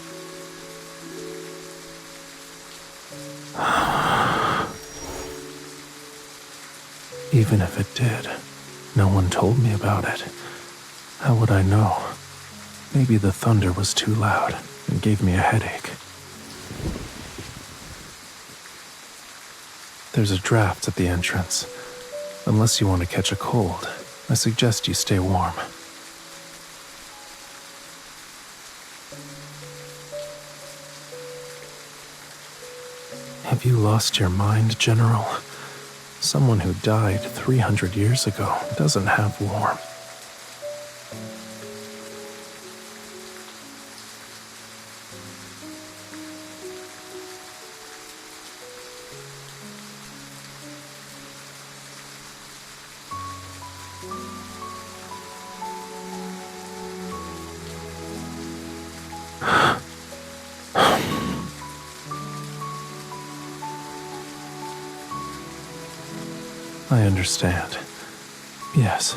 Even if it did, no one told me about it. How would I know? Maybe the thunder was too loud and gave me a headache. There's a draft at the entrance. Unless you want to catch a cold, I suggest you stay warm. Have you lost your mind, General? Someone who died 300 years ago doesn't have warmth. I understand. Yes,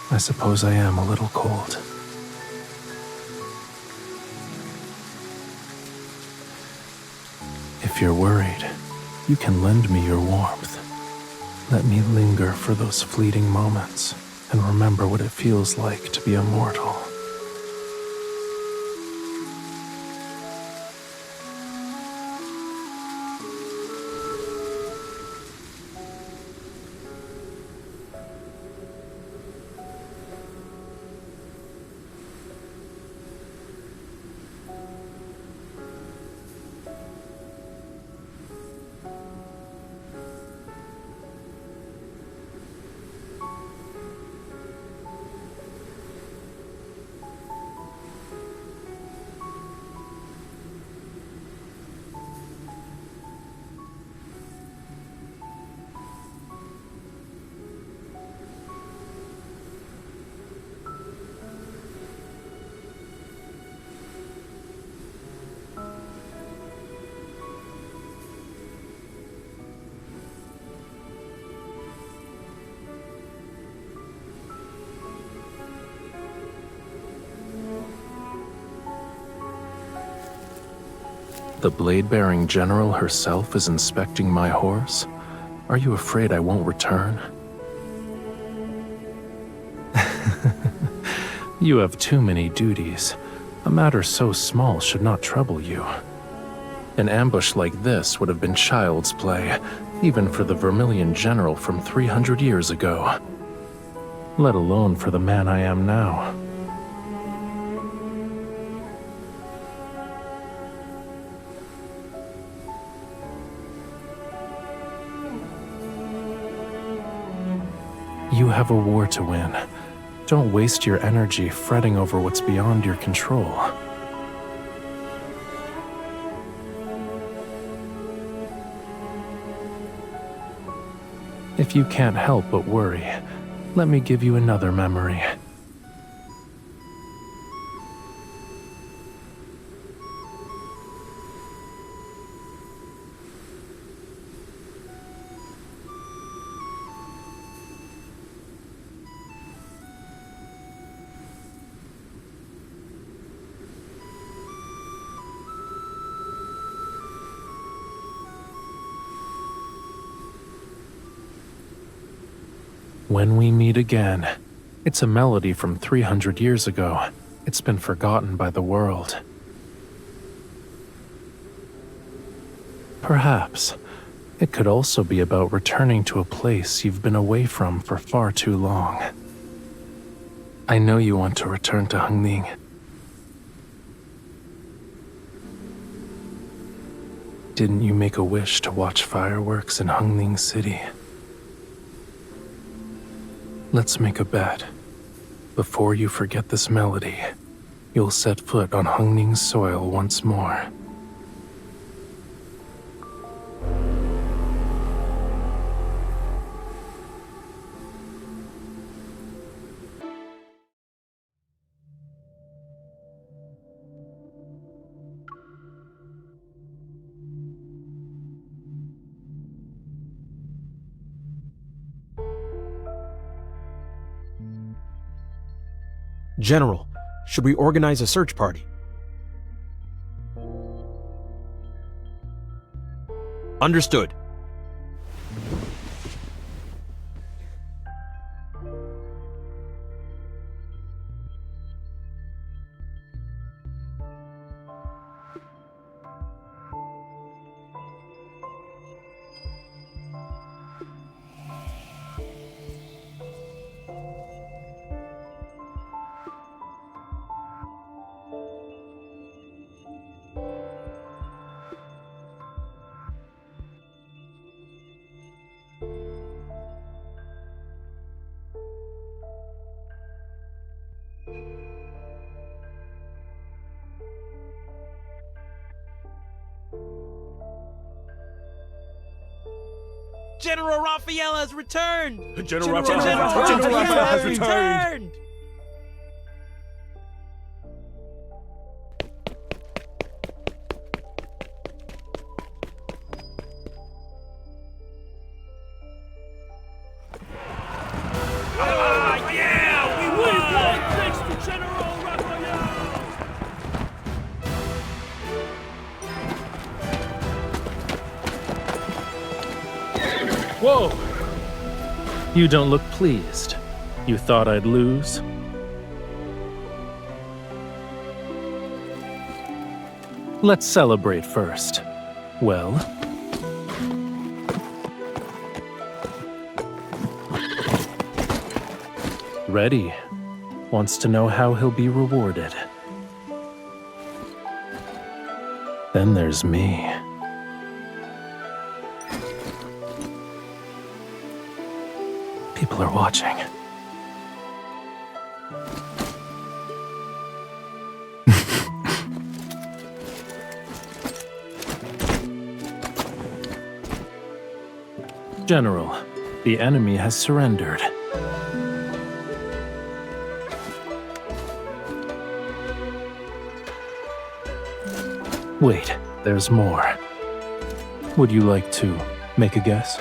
I suppose I am a little cold. If you're worried, you can lend me your warmth. Let me linger for those fleeting moments and remember what it feels like to be immortal. The blade-bearing general herself is inspecting my horse? Are you afraid I won't return? You have too many duties. A matter so small should not trouble you. An ambush like this would have been child's play, even for the Vermilion general from 300 years ago. Let alone for the man I am now. You have a war to win. Don't waste your energy fretting over what's beyond your control. If you can't help but worry, let me give you another memory. When we meet again, it's a melody from 300 years ago. It's been forgotten by the world. Perhaps it could also be about returning to a place you've been away from for far too long. I know you want to return to Hungning. Didn't you make a wish to watch fireworks in Hungning City? Let's make a bet. Before you forget this melody, you'll set foot on Hungning's soil once more. General, should we organize a search party? Understood. General Rafayel has returned! General Rafayel has returned! Whoa! You don't look pleased. You thought I'd lose? Let's celebrate first. Well? Ready. Wants to know how he'll be rewarded. Then there's me. People are watching. General, the enemy has surrendered. Wait, there's more. Would you like to make a guess?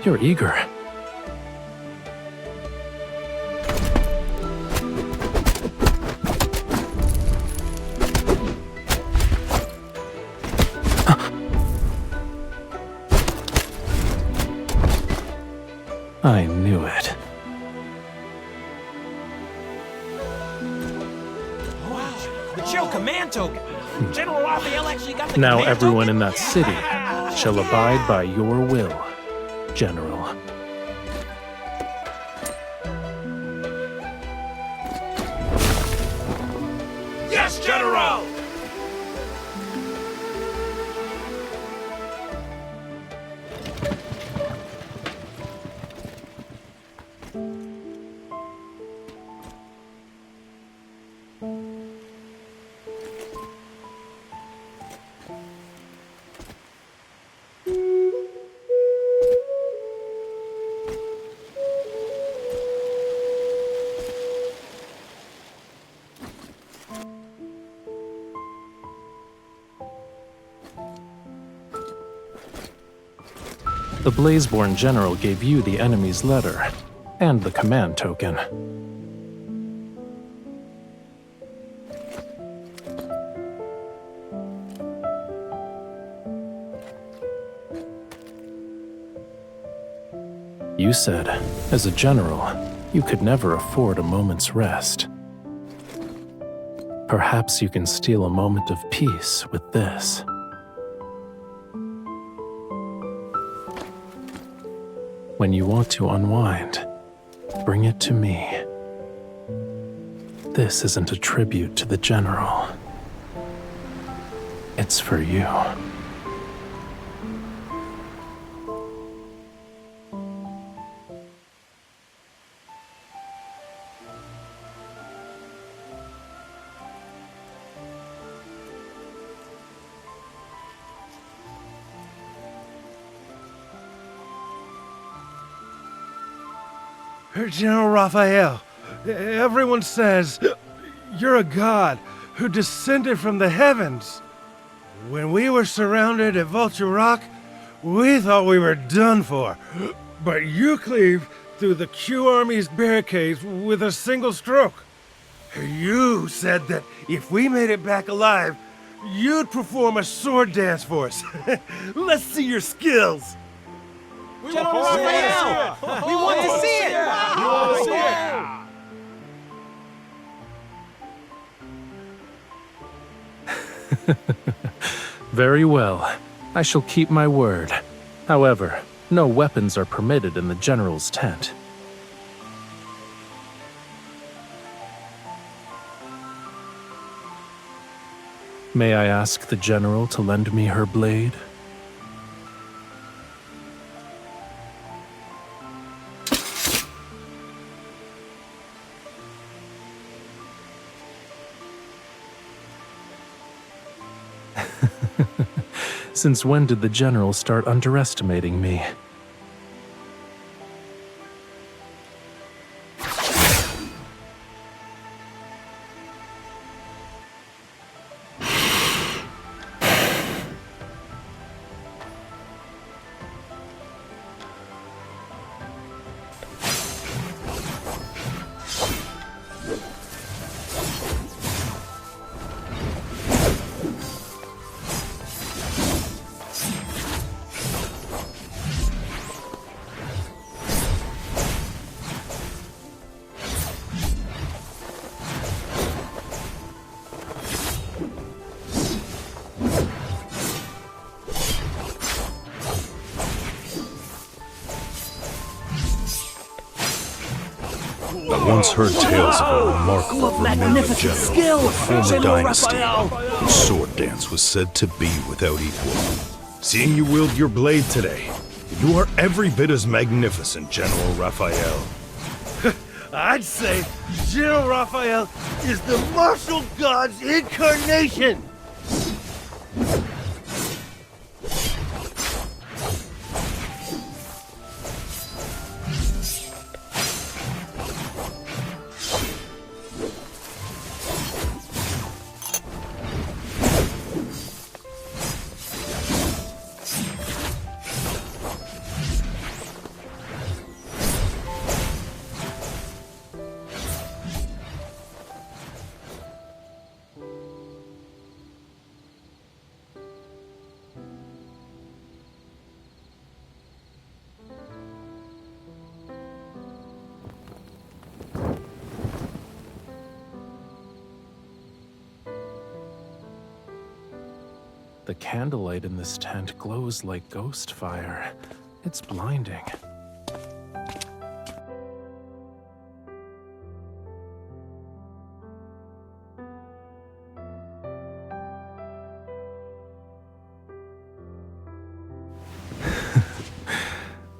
You're eager. I knew it. Wow, the Chill Command Token! General Rafayel actually got the Now command everyone token? in that city shall abide by your will, General. Yes, General! The Blazeborn General gave you the enemy's letter and the command token. You said, as a general, you could never afford a moment's rest. Perhaps you can steal a moment of peace with this. When you want to unwind, bring it to me. This isn't a tribute to the general. It's for you. General Raphael, everyone says you're a god who descended from the heavens. When we were surrounded at Vulture Rock, we thought we were done for. But you cleave through the Q Army's barricades with a single stroke. You said that if we made it back alive, you'd perform a sword dance for us. Let's see your skills. General Rafayel! We want to see it! We want to see it! Very well. I shall keep my word. However, no weapons are permitted in the general's tent. May I ask the general to lend me her blade? Since when did the general start underestimating me? I once heard tales of a remarkable Vermilion general of a former dynasty, whose sword dance was said to be without equal. Seeing you wield your blade today, you are every bit as magnificent, General Rafayel. I'd say General Rafayel is the martial god's incarnation! The candlelight in this tent glows like ghost fire. It's blinding.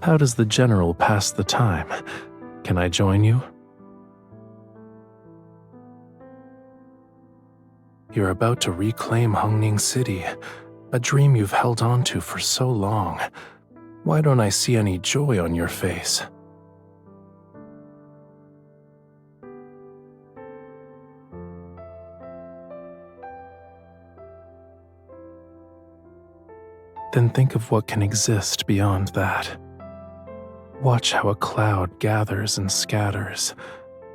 How does the general pass the time? Can I join you? You're about to reclaim Hungning City, a dream you've held on to for so long. Why don't I see any joy on your face? Then think of what can exist beyond that. Watch how a cloud gathers and scatters.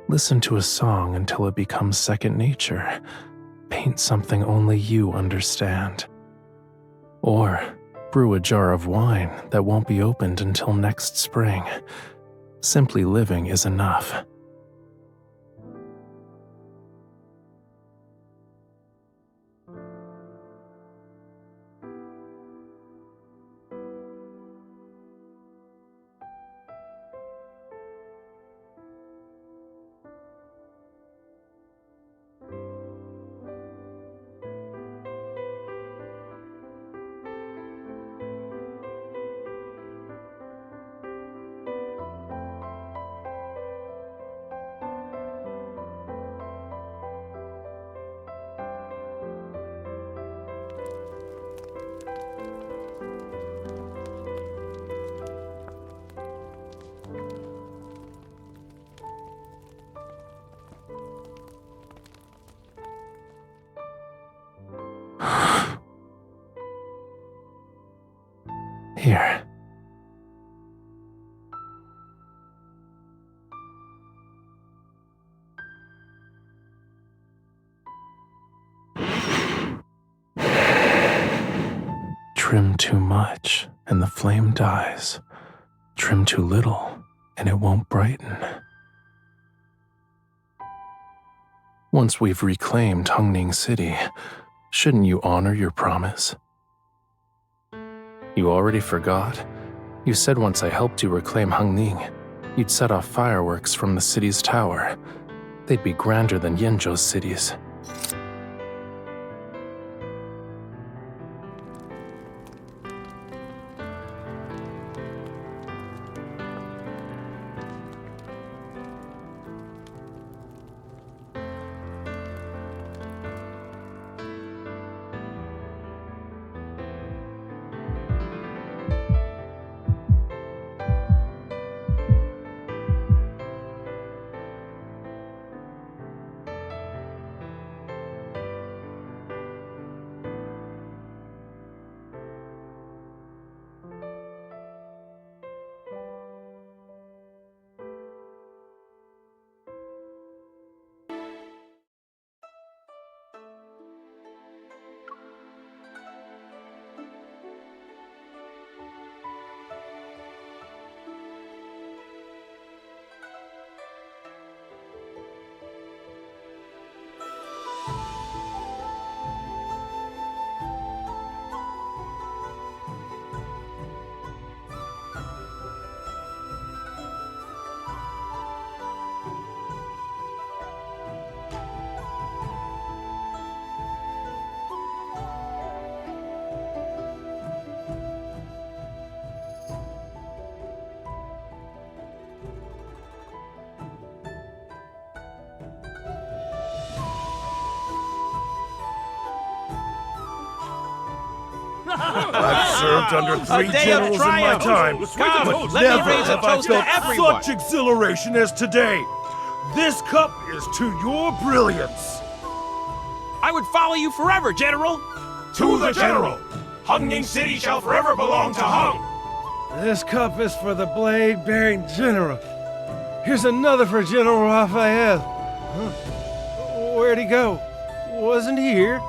Listen to a song until it becomes second nature. Paint something only you understand. Or brew a jar of wine that won't be opened until next spring. Simply living is enough. Here. Trim too much, and the flame dies. Trim too little, and it won't brighten. Once we've reclaimed Hungning City, shouldn't you honor your promise? You already forgot? You said once I helped you reclaim Hungning, you'd set off fireworks from the city's tower. They'd be grander than Yenzhou's cities. I've served under 3 generals in my time, but never have I felt such exhilaration as today. This cup is to your brilliance. I would follow you forever, General! To the General! Hungning City shall forever belong to Hung! This cup is for the blade-bearing general. Here's another for General Rafayel. Huh? Where'd he go? Wasn't he here?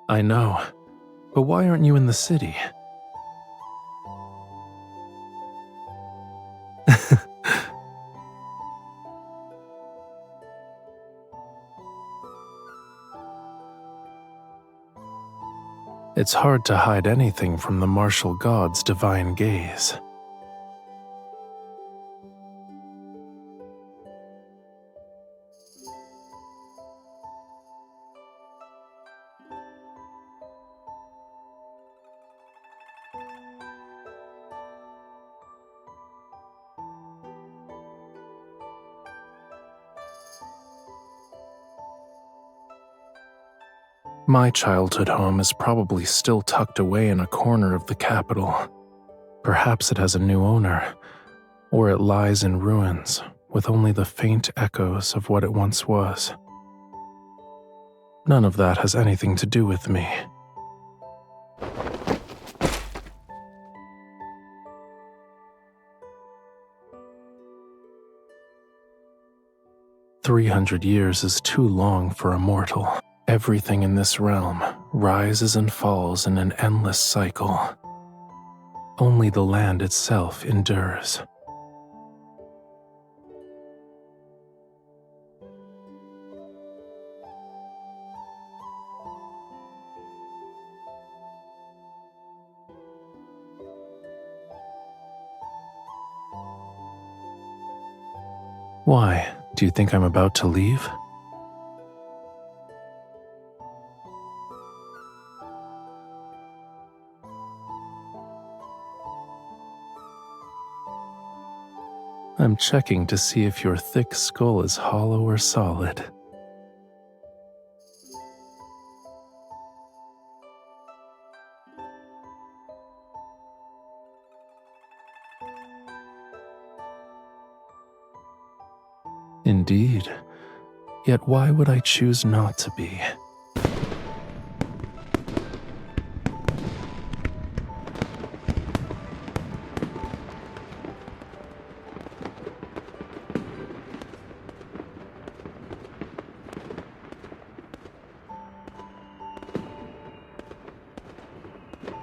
I know, but why aren't you in the city? It's hard to hide anything from the martial god's divine gaze. My childhood home is probably still tucked away in a corner of the capital. Perhaps it has a new owner, or it lies in ruins with only the faint echoes of what it once was. None of that has anything to do with me. "300 years is too long for a mortal. Everything in this realm rises and falls in an endless cycle. Only the land itself endures." Why? Do you think I'm about to leave? I'm checking to see if your thick skull is hollow or solid. Indeed. Yet why would I choose not to be?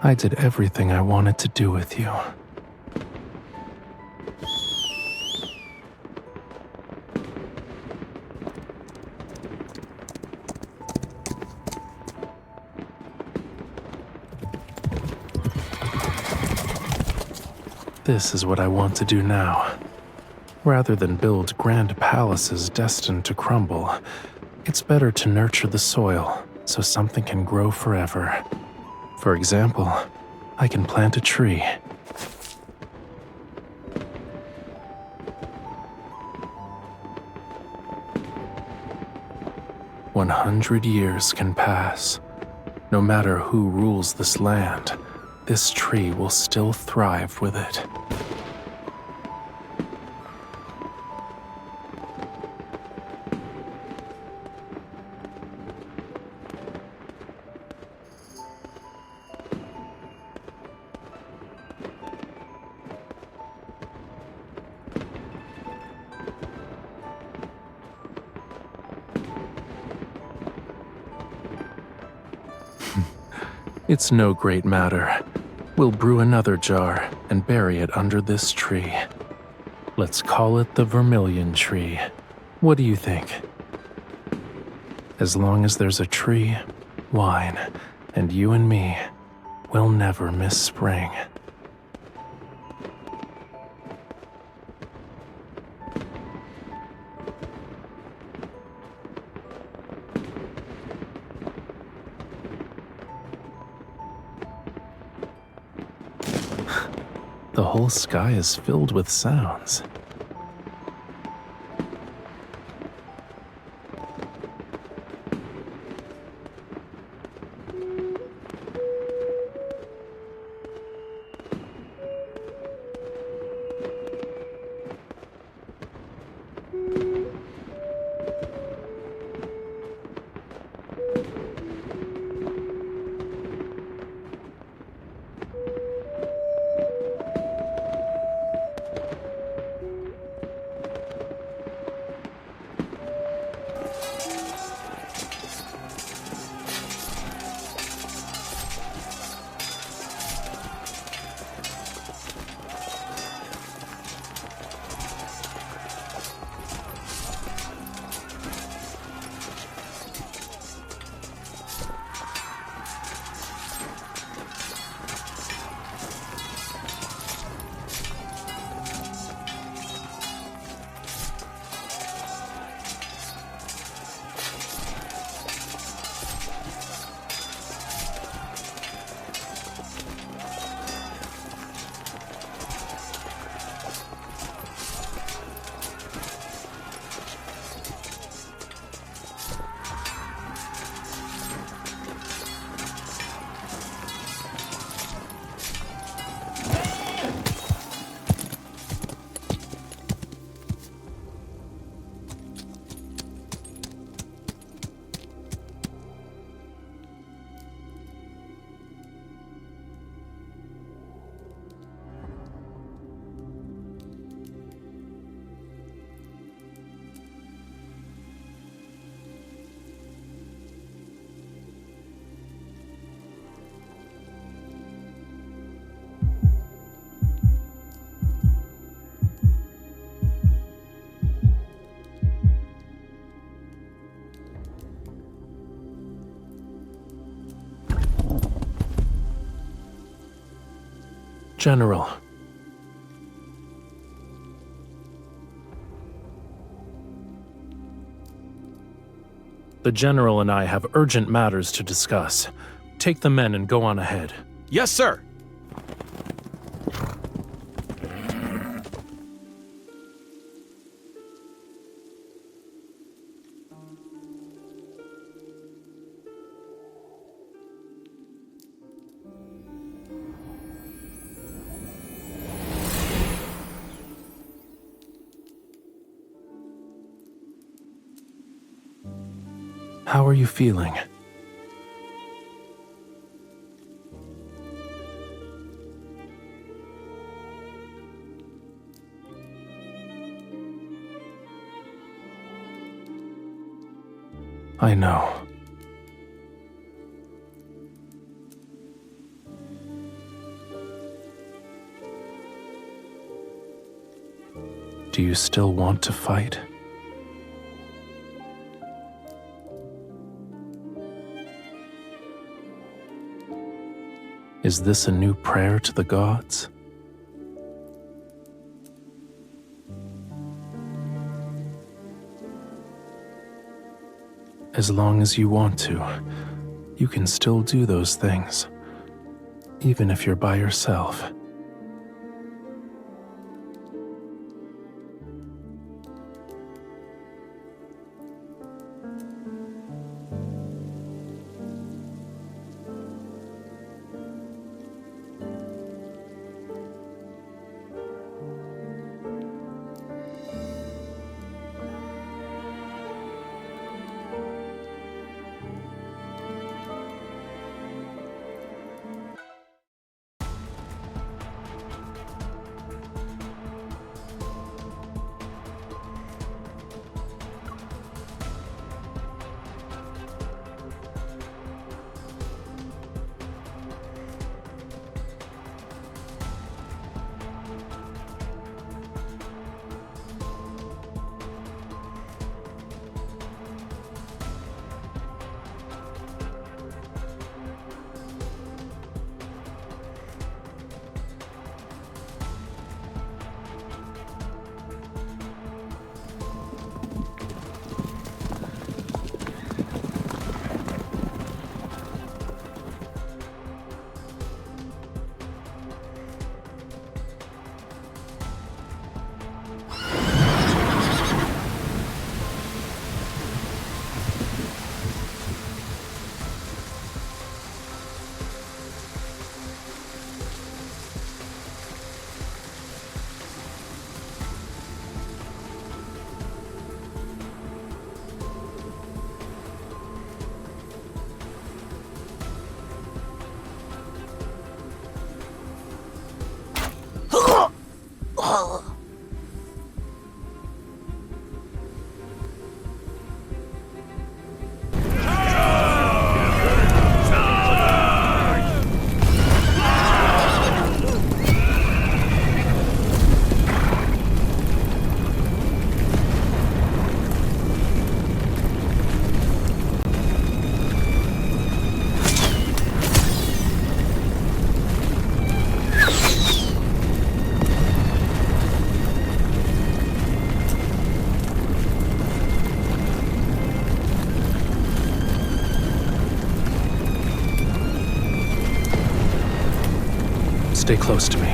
I did everything I wanted to do with you. This is what I want to do now. Rather than build grand palaces destined to crumble, it's better to nurture the soil so something can grow forever. For example, I can plant a tree. "100 years can pass. No matter who rules this land, this tree will still thrive with it." It's no great matter. We'll brew another jar and bury it under this tree. Let's call it the Vermilion Tree. What do you think? As long as there's a tree, wine, and you and me, we'll never miss spring. The whole sky is filled with sounds. General. The General and I have urgent matters to discuss. Take the men and go on ahead. Yes, sir. How are you feeling? I know. Do you still want to fight? Is this a new prayer to the gods? As long as you want to, you can still do those things, even if you're by yourself. Stay close to me.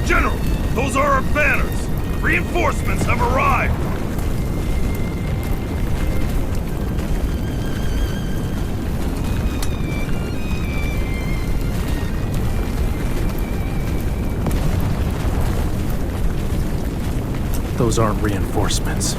General, those are our banners! Reinforcements have arrived! Those aren't reinforcements.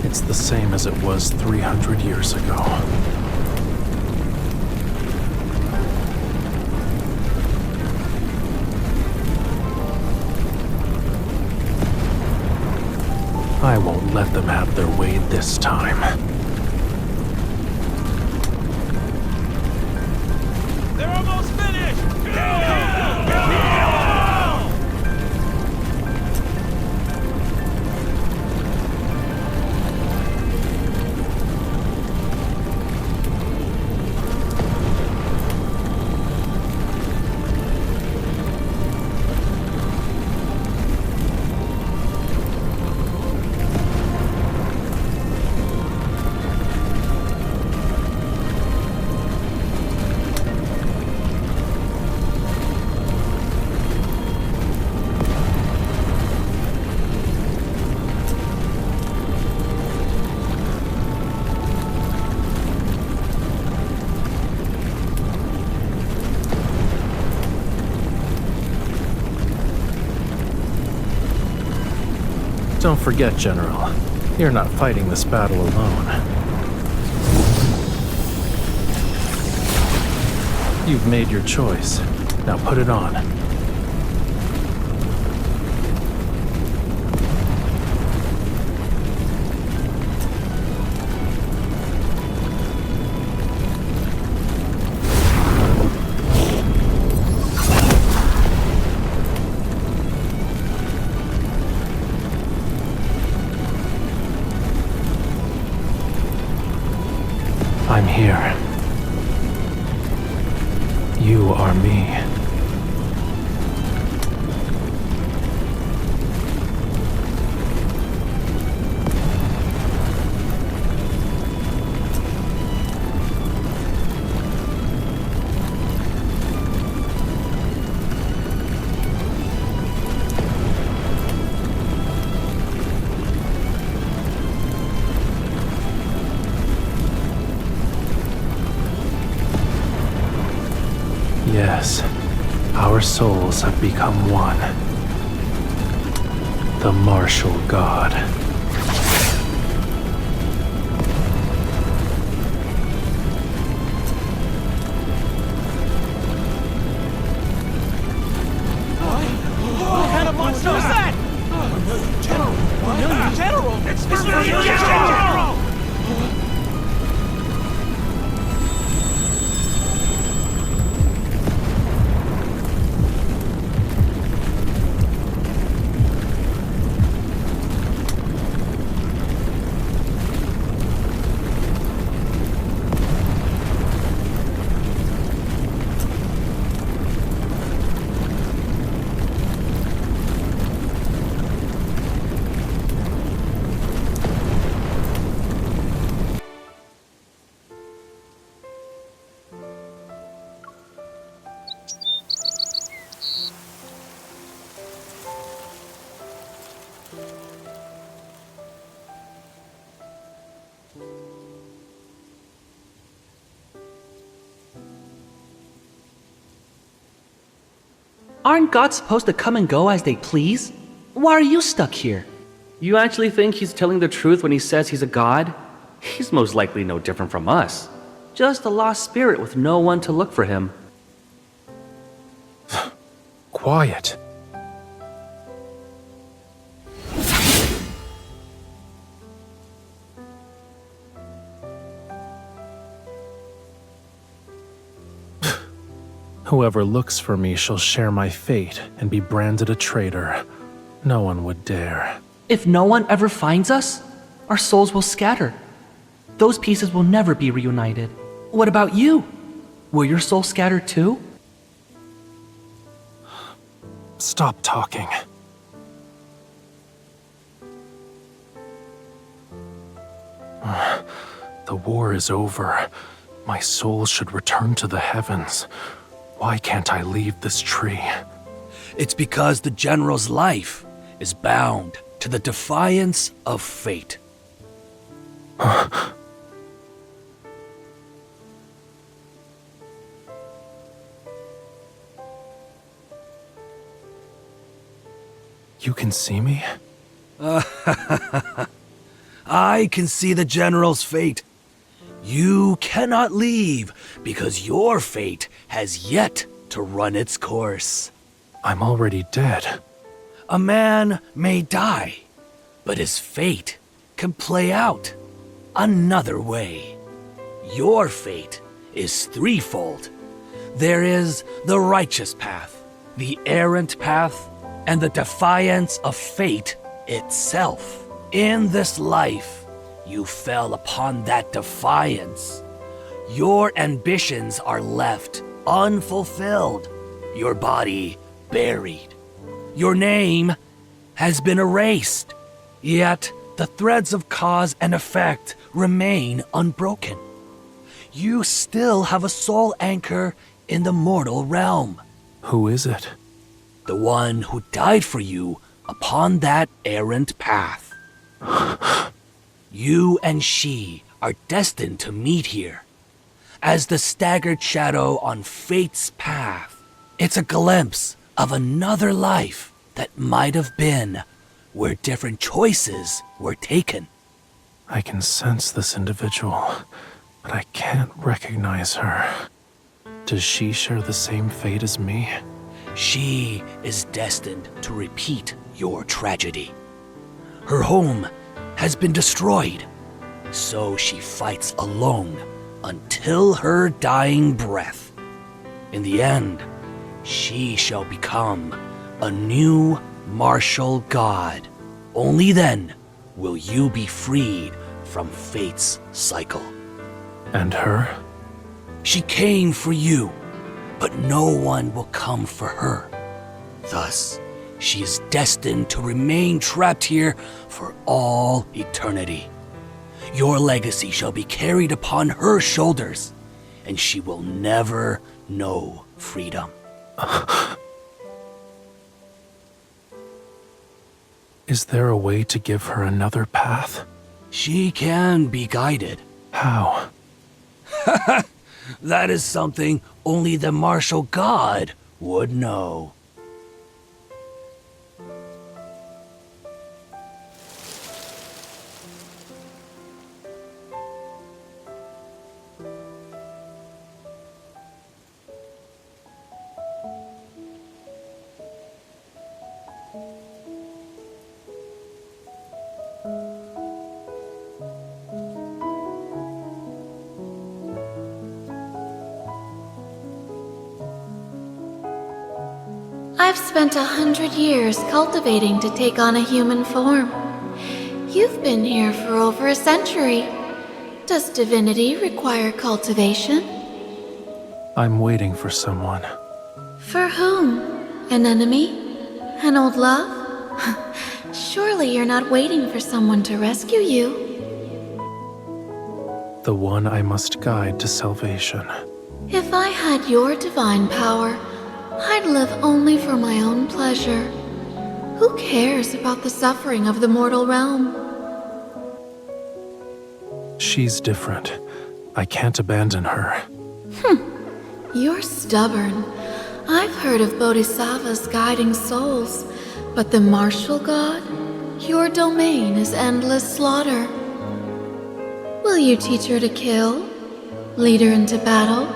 It's the same as it was 300 years ago. I won't let them have their way this time. They're almost finished! Don't forget, General, you're not fighting this battle alone. You've made your choice. Now put it on. I'm here. You are me. Yes, our souls have become one. The martial god. What kind of monster is that? General! General! It's General! Aren't gods supposed to come and go as they please? Why are you stuck here? You actually think he's telling the truth when he says he's a god? He's most likely no different from us. Just a lost spirit with no one to look for him. Quiet. Whoever looks for me shall share my fate and be branded a traitor. No one would dare. If no one ever finds us, our souls will scatter. Those pieces will never be reunited. What about you? Will your soul scatter too? Stop talking. The war is over. My soul should return to the heavens. Why can't I leave this tree? It's because the General's life is bound to the defiance of fate. You can see me? I can see the general's fate. You cannot leave because your fate has yet to run its course. I'm already dead. A man may die, but his fate can play out another way. Your fate is threefold. There is the righteous path, the errant path, and the defiance of fate itself. In this life, you fell upon that defiance. Your ambitions are left unfulfilled, your body buried. Your name has been erased, yet the threads of cause and effect remain unbroken. You still have a soul anchor in the mortal realm. Who is it? The one who died for you upon that errant path. You and she are destined to meet here. As the staggered shadow on fate's path, it's a glimpse of another life that might have been, where different choices were taken. I can sense this individual, but I can't recognize her. Does she share the same fate as me? She is destined to repeat your tragedy. Her home has been destroyed, so she fights alone until her dying breath. In the end, she shall become a new martial god. Only then will you be freed from fate's cycle. And her? She came for you, but no one will come for her. Thus, she is destined to remain trapped here for all eternity. Your legacy shall be carried upon her shoulders, and she will never know freedom. Is there a way to give her another path? She can be guided. How? That is something only the martial god would know. I've spent 100 years cultivating to take on a human form. You've been here for over a century. Does divinity require cultivation? I'm waiting for someone. For whom? An enemy? An old love? Surely you're not waiting for someone to rescue you. The one I must guide to salvation. If I had your divine power, I'd live only for my own pleasure. Who cares about the suffering of the mortal realm? She's different. I can't abandon her. You're stubborn. I've heard of bodhisattvas guiding souls, but the martial god? Your domain is endless slaughter. Will you teach her to kill? Lead her into battle?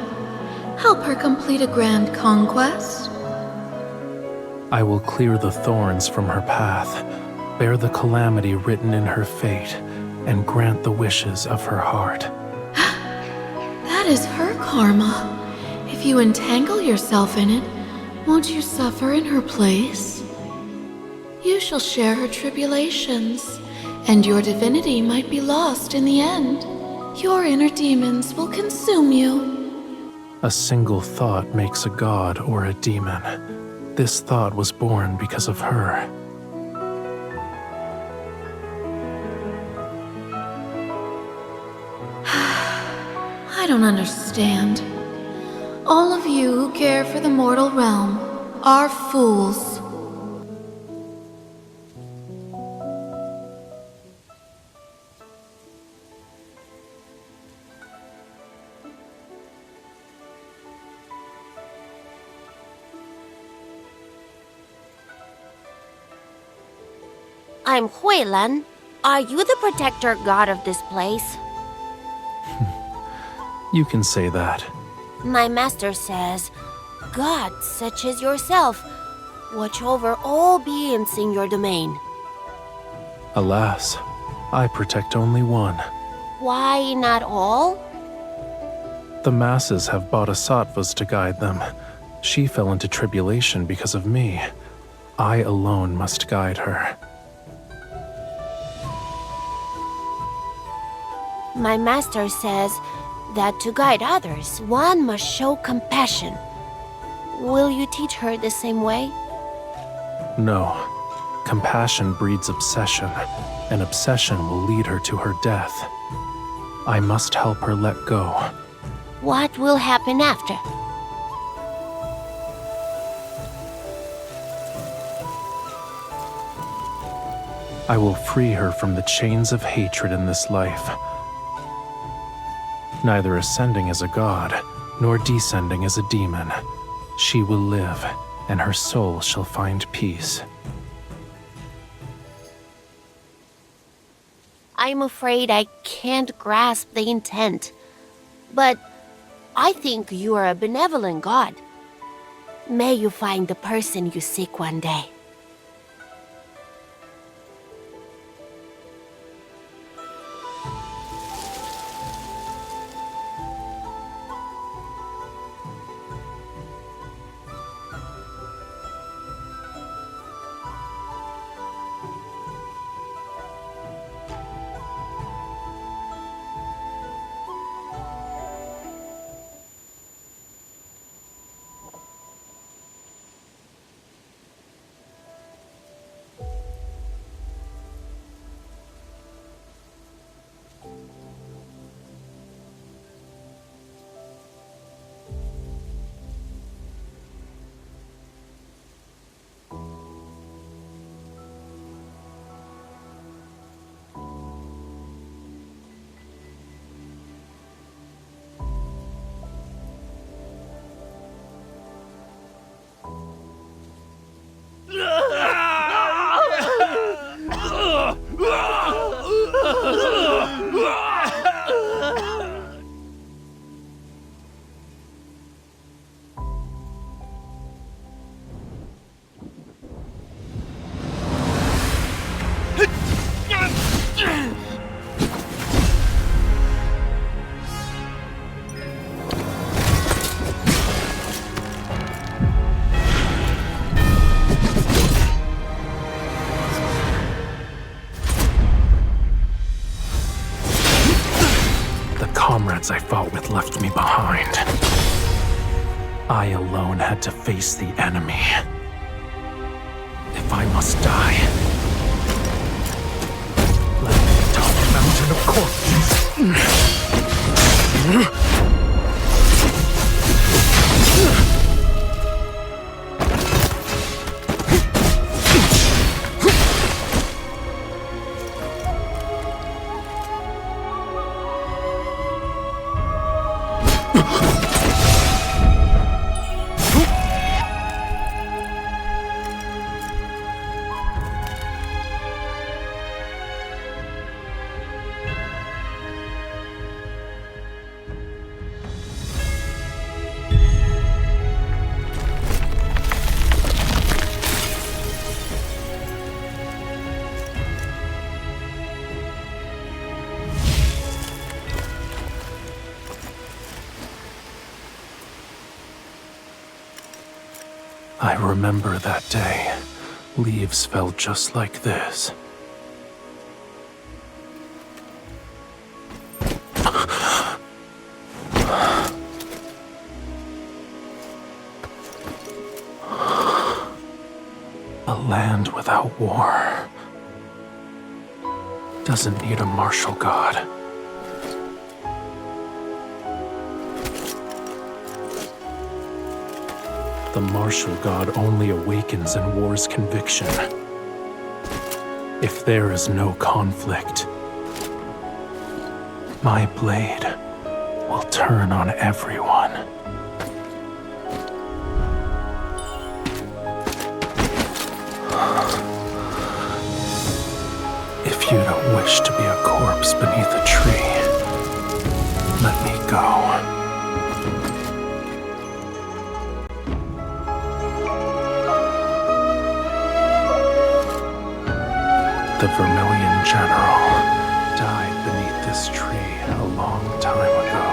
Help her complete a grand conquest? I will clear the thorns from her path, bear the calamity written in her fate, and grant the wishes of her heart. That is her karma. If you entangle yourself in it, won't you suffer in her place? You shall share her tribulations, and your divinity might be lost in the end. Your inner demons will consume you. A single thought makes a god or a demon. This thought was born because of her. I don't understand. All of you who care for the mortal realm are fools. I'm Huilan. Are you the protector god of this place? You can say that. My master says, gods such as yourself watch over all beings in your domain. Alas, I protect only one. Why not all? The masses have bodhisattvas to guide them. She fell into tribulation because of me. I alone must guide her. My master says that to guide others, one must show compassion. Will you teach her the same way? No. Compassion breeds obsession, and obsession will lead her to her death. I must help her let go. What will happen after? I will free her from the chains of hatred in this life. Neither ascending as a god, nor descending as a demon, she will live, and her soul shall find peace. I'm afraid I can't grasp the intent, but I think you are a benevolent god. May you find the person you seek one day. I fought with left me behind. I alone had to face the enemy. If I must die, let me atop the mountain of corpses. I remember that day. Leaves fell just like this. A land without war doesn't need a martial god. The martial god only awakens in war's conviction. If there is no conflict, my blade will turn on everyone. If you don't wish to be a corpse beneath a tree, let me go. The Vermilion General died beneath this tree a long time ago.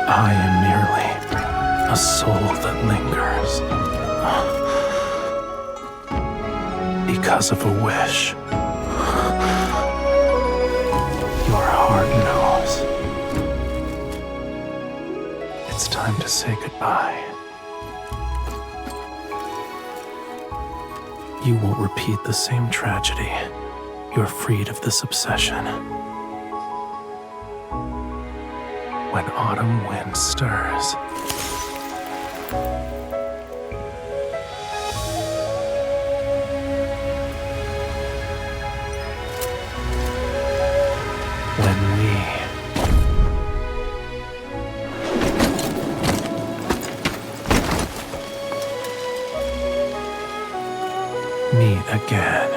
I am merely a soul that lingers. Because of a wish. Your heart knows. It's time to say goodbye. You won't repeat the same tragedy. You're freed of this obsession. When autumn wind stirs, when we meet again.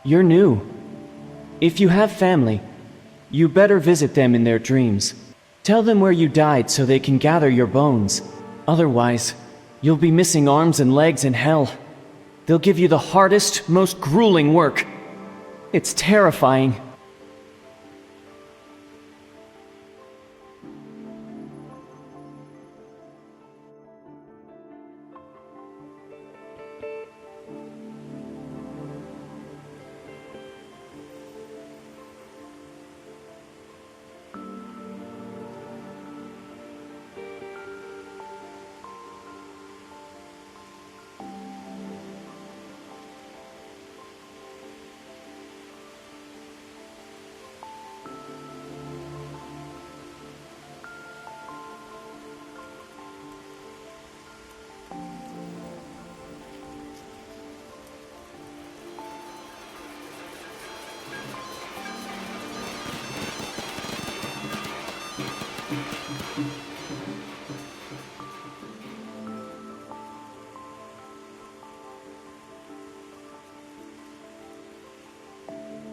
You're new. If you have family, you better visit them in their dreams. Tell them where you died so they can gather your bones. Otherwise, you'll be missing arms and legs in hell. They'll give you the hardest, most grueling work. It's terrifying.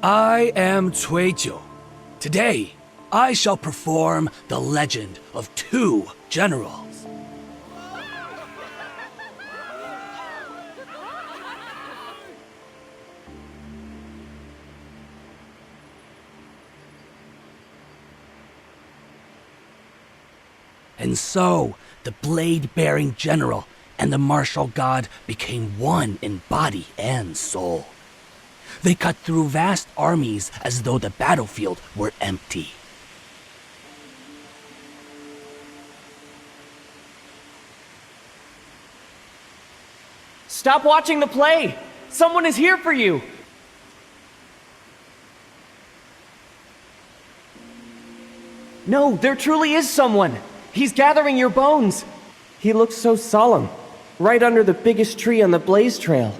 I am Tuejo. Today, I shall perform the legend of 2 generals. And so, the blade-bearing general and the martial god became one in body and soul. They cut through vast armies as though the battlefield were empty. Stop watching the play! Someone is here for you! No, there truly is someone! He's gathering your bones! He looks so solemn, right under the biggest tree on the Blaze Trail.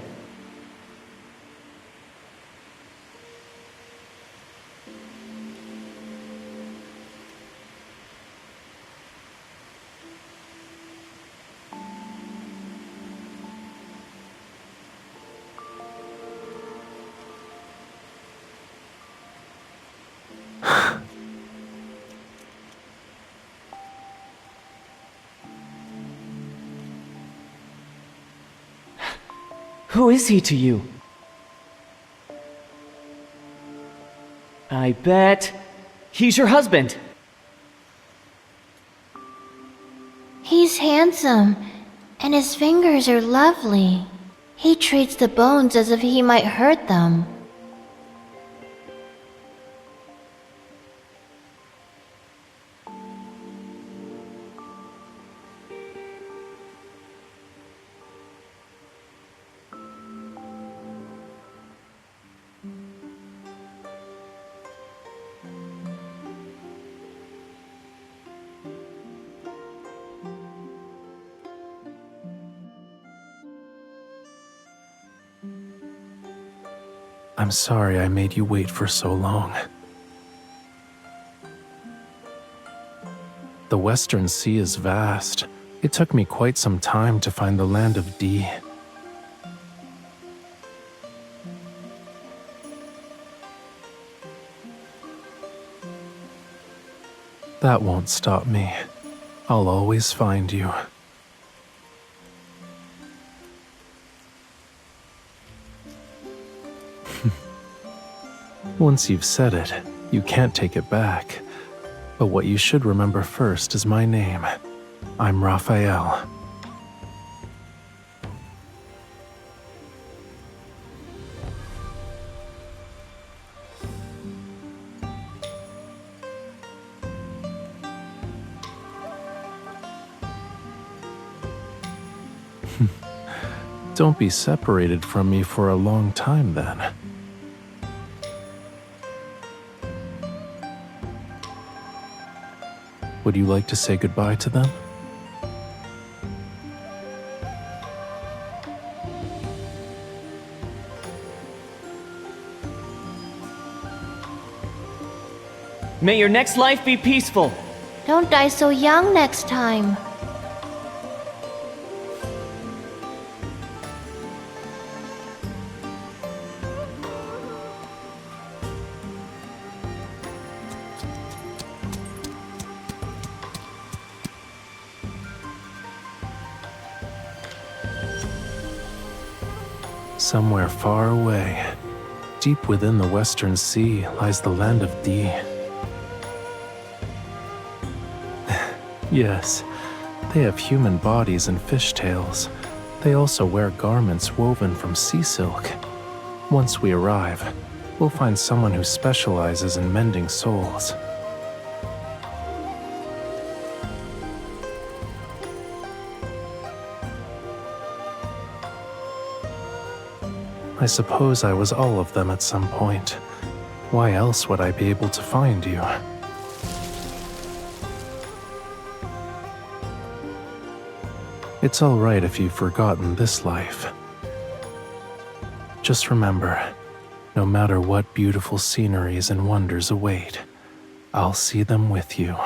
Who is he to you? I bet he's your husband. He's handsome, and his fingers are lovely. He treats the bones as if he might hurt them. I'm sorry I made you wait for so long. The Western Sea is vast. It took me quite some time to find the land of D. That won't stop me. I'll always find you. Once you've said it, you can't take it back. But what you should remember first is my name. I'm Rafayel. Don't be separated from me for a long time then. Would you like to say goodbye to them? May your next life be peaceful. Don't die so young next time. Somewhere far away, deep within the Western Sea, lies the land of D. Yes, they have human bodies and fishtails. They also wear garments woven from sea silk. Once we arrive, we'll find someone who specializes in mending souls. I suppose I was all of them at some point. Why else would I be able to find you? It's all right if you've forgotten this life. Just remember, no matter what beautiful sceneries and wonders await, I'll see them with you.